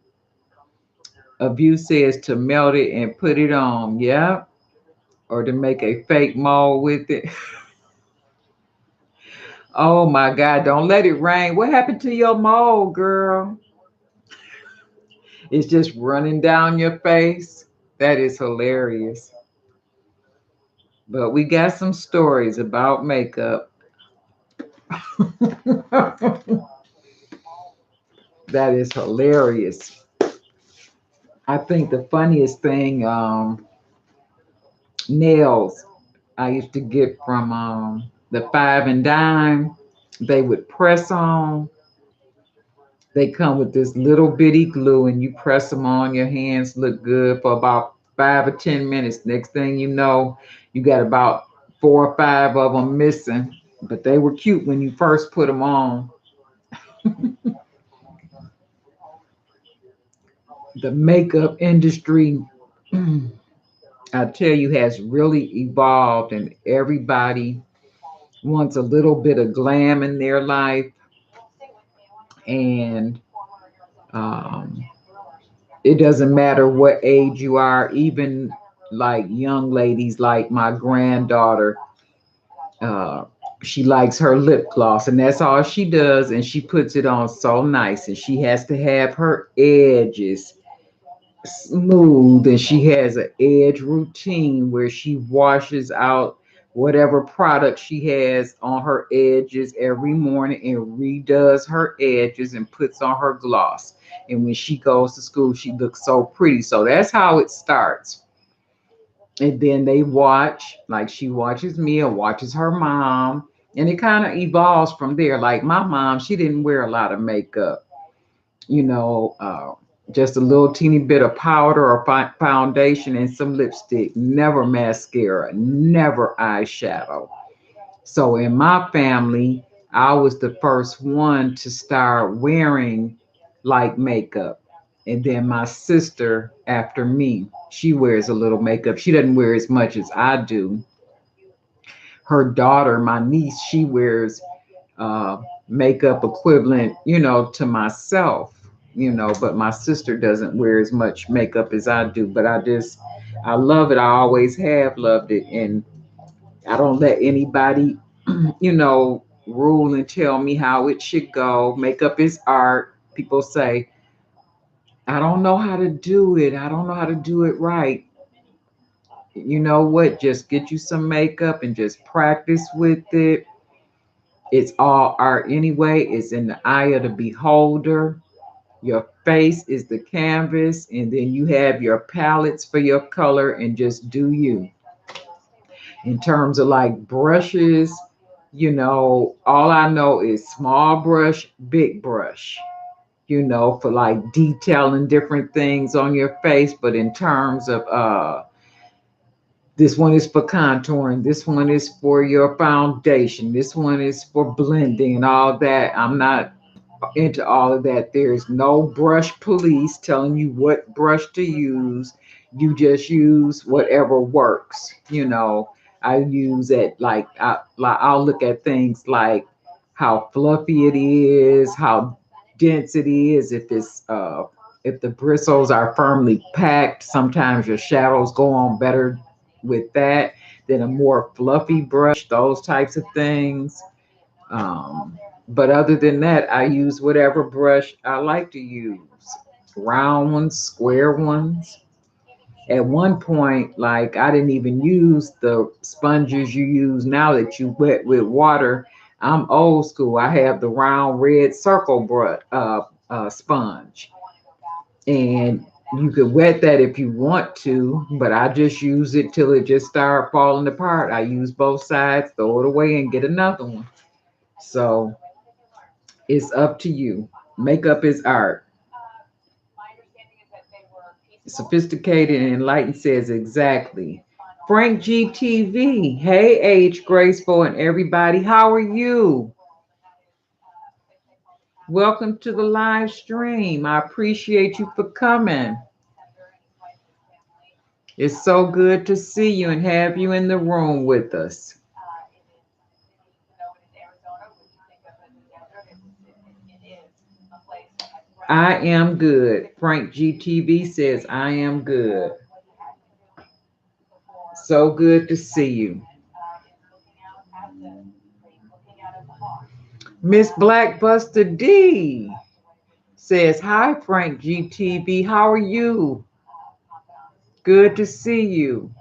[SPEAKER 2] Abuse says to melt it and put it on. Yeah. Or to make a fake mold with it. Oh my God, don't let it rain. What happened to your mold, girl? It's just running down your face. That is hilarious. But we got some stories about makeup. That is hilarious. I think the funniest thing, nails I used to get from the five and dime, they would press on. They come with this little bitty glue, and you press them on. Your hands look good for about 5 or 10 minutes. Next thing you know, you got about 4 or 5 of them missing. But they were cute when you first put them on. The makeup industry, I tell you, has really evolved, and everybody wants a little bit of glam in their life. And um, it doesn't matter what age you are, even like young ladies, like my granddaughter. Uh, she likes her lip gloss, and that's all she does. And she puts it on so nice, and she has to have her edges smooth, and she has an edge routine where she washes out whatever product she has on her edges every morning and redoes her edges and puts on her gloss. And when she goes to school, she looks so pretty. So that's how it starts. And then they watch, like she watches me or watches her mom, and it kind of evolves from there. Like my mom, she didn't wear a lot of makeup, you know, just a little teeny bit of powder or foundation and some lipstick, never mascara, never eyeshadow. So in my family, I was the first one to start wearing like makeup. And then my sister after me, she wears a little makeup. She doesn't wear as much as I do, her daughter, my niece, she wears makeup equivalent, to myself, but my sister doesn't wear as much makeup as I do. But I love it. I always have loved it. And I don't let anybody, rule and tell me how it should go. Makeup is art. People say, I don't know how to do it. I don't know how to do it right. You know what? Just get you some makeup and just practice with it. It's all art anyway. It's in the eye of the beholder. Your face is the canvas, and then you have your palettes for your color, and just do you. In terms of like brushes, all I know is small brush, big brush, for like detailing different things on your face. But in terms of this one is for contouring, this one is for your foundation, this one is for blending and all that. I'm not into all of that. There's no brush police telling you what brush to use. You just use whatever works. I use it like I'll look at things like how fluffy it is, how dense it is. If the bristles are firmly packed, sometimes your shadows go on better with that than a more fluffy brush. Those types of things. But other than that, I use whatever brush I like to use. Round ones, square ones. At one point, like I didn't even use the sponges you use now that you wet with water. I'm old school. I have the round red circle brush sponge, and you could wet that if you want to, but I just use it till it just start falling apart. I use both sides, throw it away, and get another one. So it's up to you. Makeup is art. Sophisticated and enlightened says exactly. Frank GTV. Hey, Age Graceful and everybody. How are you? Welcome to the live stream. I appreciate you for coming. It's so good to see you and have you in the room with us. I am good. Frank GTV says, I am good. So good to see you. Miss Blackbuster D says, hi, Frank GTV. How are you? Good to see you.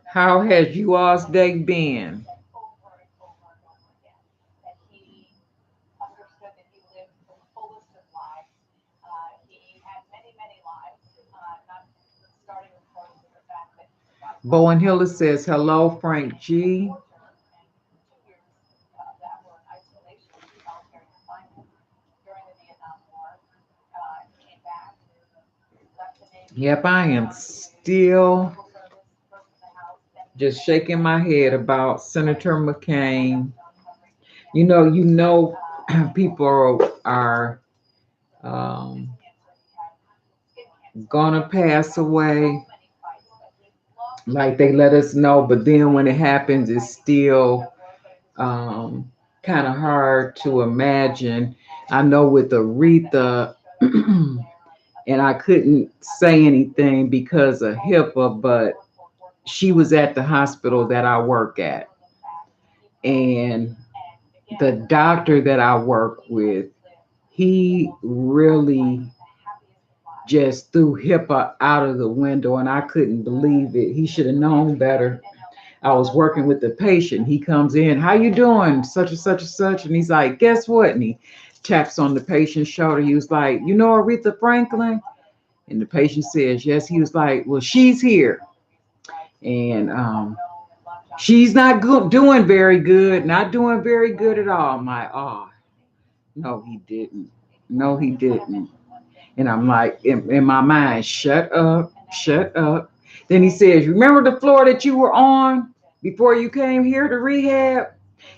[SPEAKER 2] How has you all's day been? Bowen Hiller says, hello, Frank G. Yep, I am still just shaking my head about Senator McCain. You know, people are gonna pass away, like they let us know, but then when it happens, it's still kind of hard to imagine. I know with Aretha, and I couldn't say anything because of HIPAA, but she was at the hospital that I work at. And the doctor that I work with, he really just threw HIPAA out of the window, and I couldn't believe it. He should have known better. I was working with the patient. He comes in, how you doing? Such and such and such. And he's like, guess what? And he taps on the patient's shoulder. He was like, you know Aretha Franklin? And the patient says, yes. He was like, well, she's here. And she's not doing very good, not doing very good at all. I'm like, oh, no, he didn't. No, he didn't. And I'm like, in my mind, shut up, shut up. Then he says, remember the floor that you were on before you came here to rehab?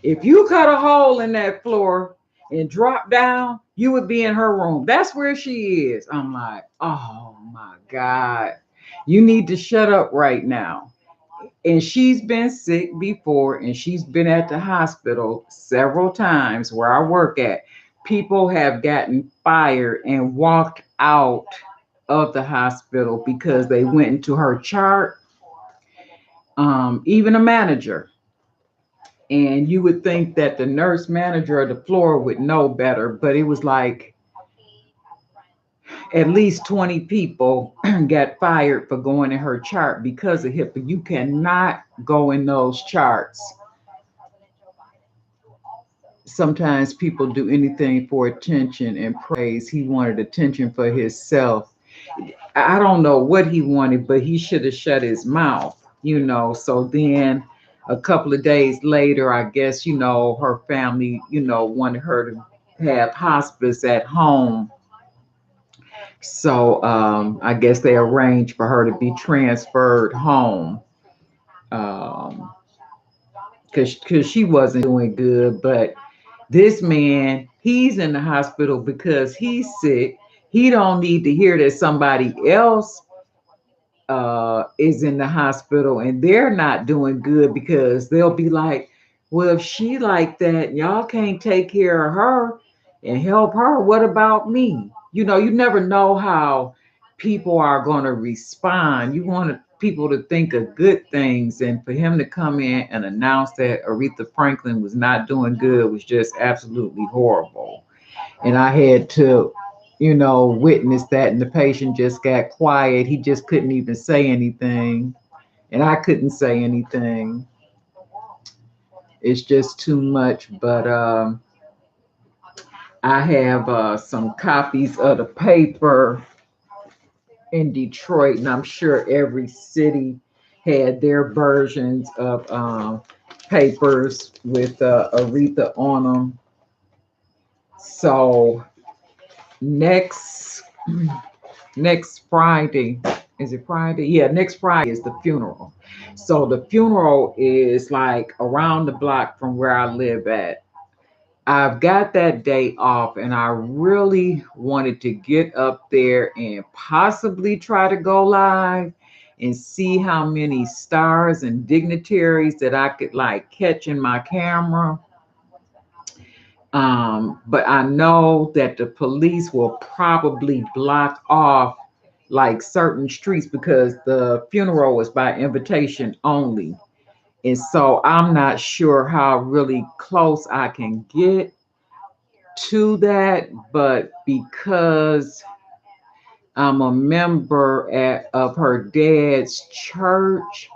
[SPEAKER 2] If you cut a hole in that floor and drop down, you would be in her room. That's where she is. I'm like, oh my God. You need to shut up right now. And she's been sick before, and she's been at the hospital several times where I work at. People have gotten fired and walked out of the hospital because they went into her chart, even a manager. And you would think that the nurse manager of the floor would know better, but it was like at least 20 people got fired for going in her chart because of HIPAA. You cannot go in those charts. Sometimes people do anything for attention and praise. He wanted attention for himself. I don't know what he wanted, but he should have shut his mouth, you know. So then a couple of days later, I guess, you know, her family, you know, wanted her to have hospice at home. So I guess they arranged for her to be transferred home, um, because she wasn't doing good. But this man, he's in the hospital because he's sick. He don't need to hear that somebody else is in the hospital and they're not doing good, because they'll be like, well, if she like that, y'all can't take care of her and help her. What about me? You know, you never know how people are going to respond. You want people to think of good things, and for him to come in and announce that Aretha Franklin was not doing good was just absolutely horrible. And I had to, you know, witness that. And the patient just got quiet. He just couldn't even say anything. And I couldn't say anything. It's just too much. But I have some copies of the paper in Detroit, and I'm sure every city had their versions of papers with Aretha on them. So next next Friday. Is it Friday? Yeah, next Friday is the funeral. So the funeral is like around the block from where I live at. I've got that day off, and I really wanted to get up there and possibly try to go live and see how many stars and dignitaries that I could like catch in my camera. But I know that the police will probably block off like certain streets because the funeral was by invitation only. And so I'm not sure how really close I can get to that, but because I'm a member of her dad's church,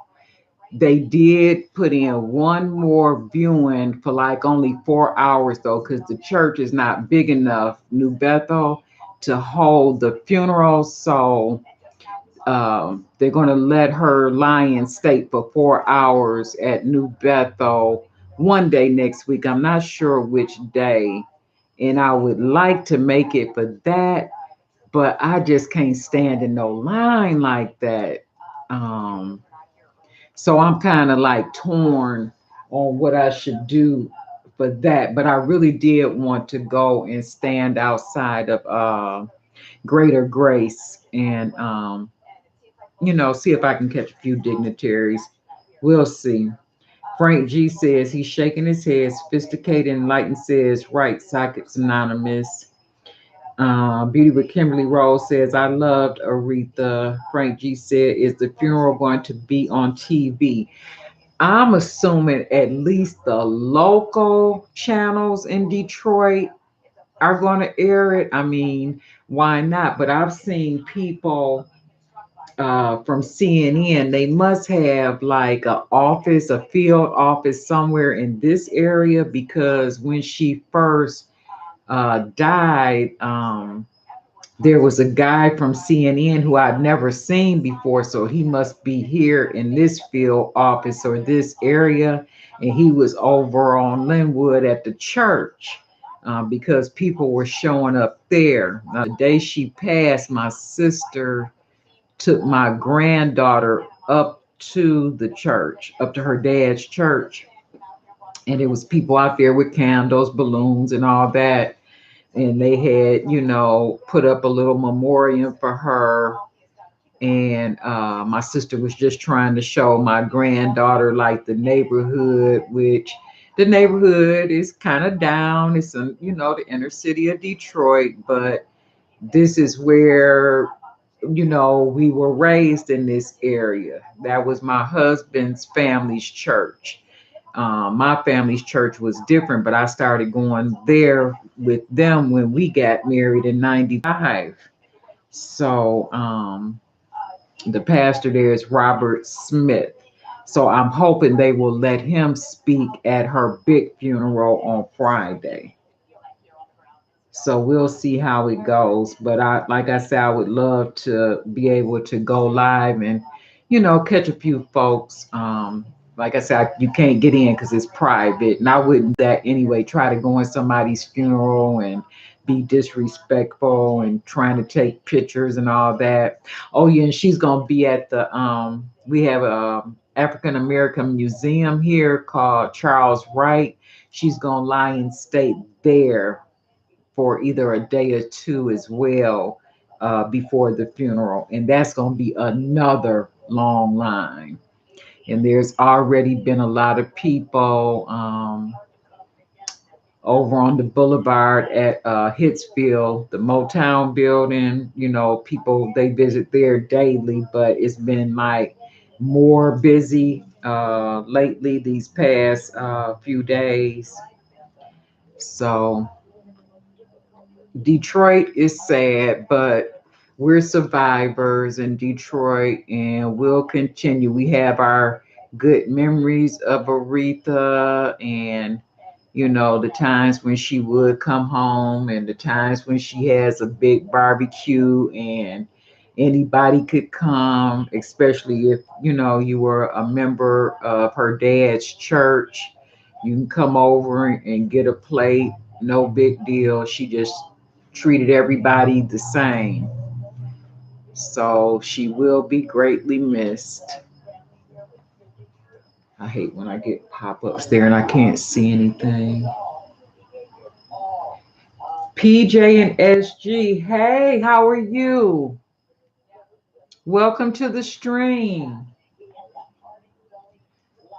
[SPEAKER 2] they did put in one more viewing for like only 4 hours though, because the church is not big enough, New Bethel, to hold the funeral. So they're going to let her lie in state for 4 hours at New Bethel one day next week. I'm not sure which day. And I would like to make it for that, but I just can't stand in no line like that. Um, so I'm kind of like torn on what I should do for that. But I really did want to go and stand outside of Greater Grace and, you know, see if I can catch a few dignitaries. We'll see. Frank G says he's shaking his head, sophisticated and enlightened says, right, Sockets Anonymous. Beauty with Kimberly Rose says, I loved Aretha. Frank G said, is the funeral going to be on TV? I'm assuming at least the local channels in Detroit are going to air it. I mean, why not? But I've seen people from CNN. They must have like a office, a field office somewhere in this area, because when she first died, there was a guy from CNN who I'd never seen before. So he must be here in this field office or this area. And he was over on Linwood at the church because people were showing up there. The day she passed, my sister took my granddaughter up to the church, up to her dad's church. And it was people out there with candles, balloons, and all that. And they had, you know, put up a little memoriam for her. And my sister was just trying to show my granddaughter like the neighborhood, which the neighborhood is kind of down. It's in, the inner city of Detroit, but this is where, we were raised in this area. That was my husband's family's church. My family's church was different, but I started going there with them when we got married in 95. So the pastor there is Robert Smith. So I'm hoping they will let him speak at her big funeral on Friday. So we'll see how it goes. But like I said, I would love to be able to go live and, catch a few folks. Like I said, you can't get in because it's private, and I wouldn't do that anyway. Try to go in somebody's funeral and be disrespectful and trying to take pictures and all that. Oh yeah, and she's gonna be at the we have a African American museum here called Charles Wright. She's gonna lie in state there for either a day or two as well before the funeral. And that's going to be another long line. And there's already been a lot of people over on the boulevard at Hitsfield, the Motown building. People, they visit there daily, but it's been like more busy lately these past few days. So Detroit is sad, but we're survivors in Detroit and we'll continue. We have our good memories of Aretha and, the times when she would come home and the times when she has a big barbecue and anybody could come, especially if, you were a member of her dad's church. You can come over and get a plate, no big deal. She just treated everybody the same. So she will be greatly missed. I hate when I get pop-ups there and I can't see anything. PJ and SG, hey, how are you? Welcome to the stream.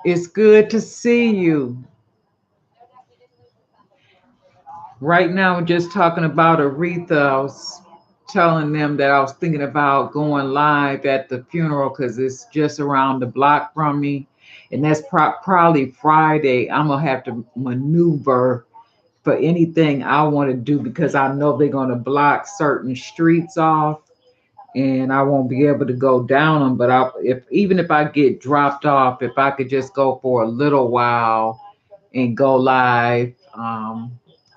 [SPEAKER 2] It's good to see you. Right now, we're just talking about Aretha. I was telling them that I was thinking about going live at the funeral because it's just around the block from me. And that's probably Friday. I'm going to have to maneuver for anything I want to do because I know they're going to block certain streets off and I won't be able to go down them. But even if I get dropped off, if I could just go for a little while and go live.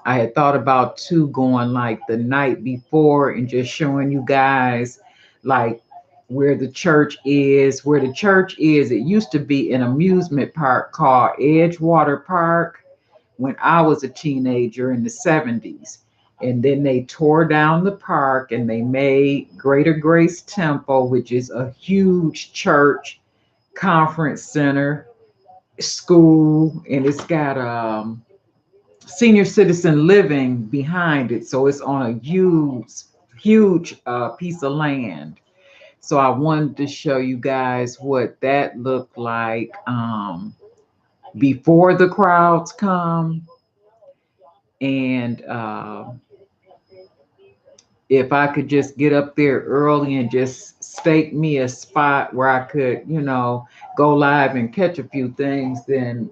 [SPEAKER 2] I had thought about too going like the night before and just showing you guys like where the church is. Where the church is, it used to be an amusement park called Edgewater Park when I was a teenager in the 70s. And then they tore down the park and they made Greater Grace Temple, which is a huge church, conference center, school, and it's got senior citizen living behind it. So it's on a huge piece of land. So I wanted to show you guys what that looked like before the crowds come. And if I could just get up there early and just stake me a spot where I could, go live and catch a few things, then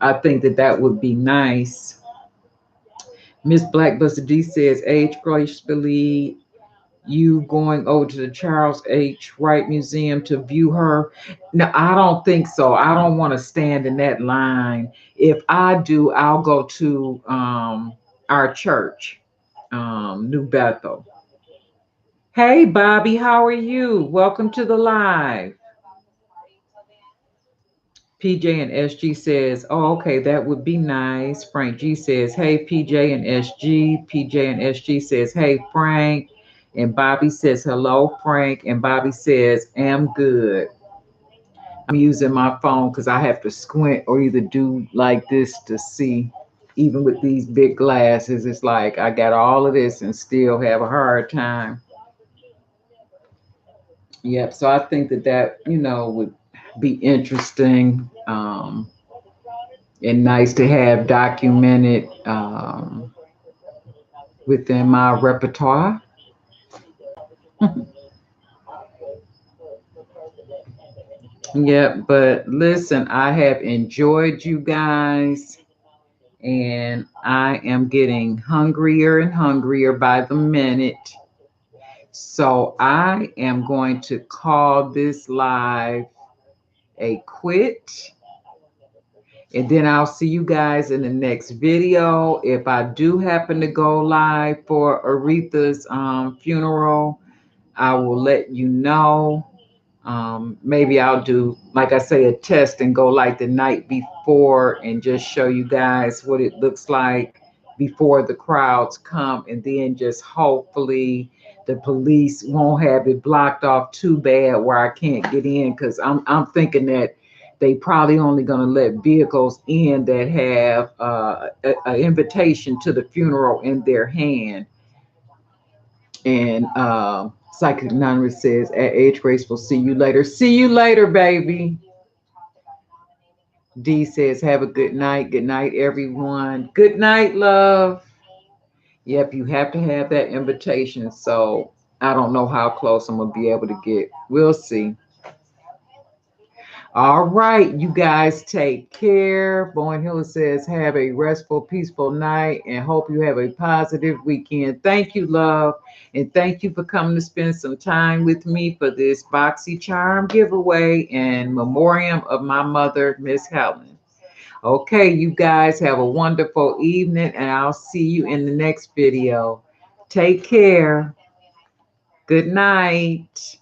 [SPEAKER 2] I think that would be nice. Miss Blackbuster D says, age gracefully, you going over to the Charles H. Wright Museum to view her? No, I don't think so. I don't want to stand in that line. If I do, I'll go to our church, New Bethel. Hey, Bobby, how are you? Welcome to the live. PJ and SG says, oh, okay, that would be nice. Frank G says, hey, PJ and SG. PJ and SG says, hey, Frank. And Bobby says, hello, Frank. And Bobby says, I'm good. I'm using my phone because I have to squint or either do like this to see. Even with these big glasses, it's like I got all of this and still have a hard time. Yep. So I think that would be interesting, and nice to have documented, within my repertoire. Yep. But listen, I have enjoyed you guys, and I am getting hungrier and hungrier by the minute. So I am going to call this live a quit. And then I'll see you guys in the next video. If I do happen to go live for Aretha's funeral, I will let you know. Maybe I'll do, like I say, a test and go like the night before and just show you guys what it looks like before the crowds come, and then just hopefully the police won't have it blocked off too bad where I can't get in, because I'm thinking that they probably only going to let vehicles in that have an invitation to the funeral in their hand. And Psychic Anonymous says, at Age Graceful, see you later. See you later, baby. D says, have a good night. Good night, everyone. Good night, love. Yep, you have to have that invitation. So I don't know how close I'm going to be able to get. We'll see. All right, you guys take care. Bowen Hill says, have a restful, peaceful night and hope you have a positive weekend. Thank you, love. And thank you for coming to spend some time with me for this Boxy Charm giveaway and memoriam of my mother, Miss Helen. Okay, you guys have a wonderful evening, and I'll see you in the next video. Take care. Good night.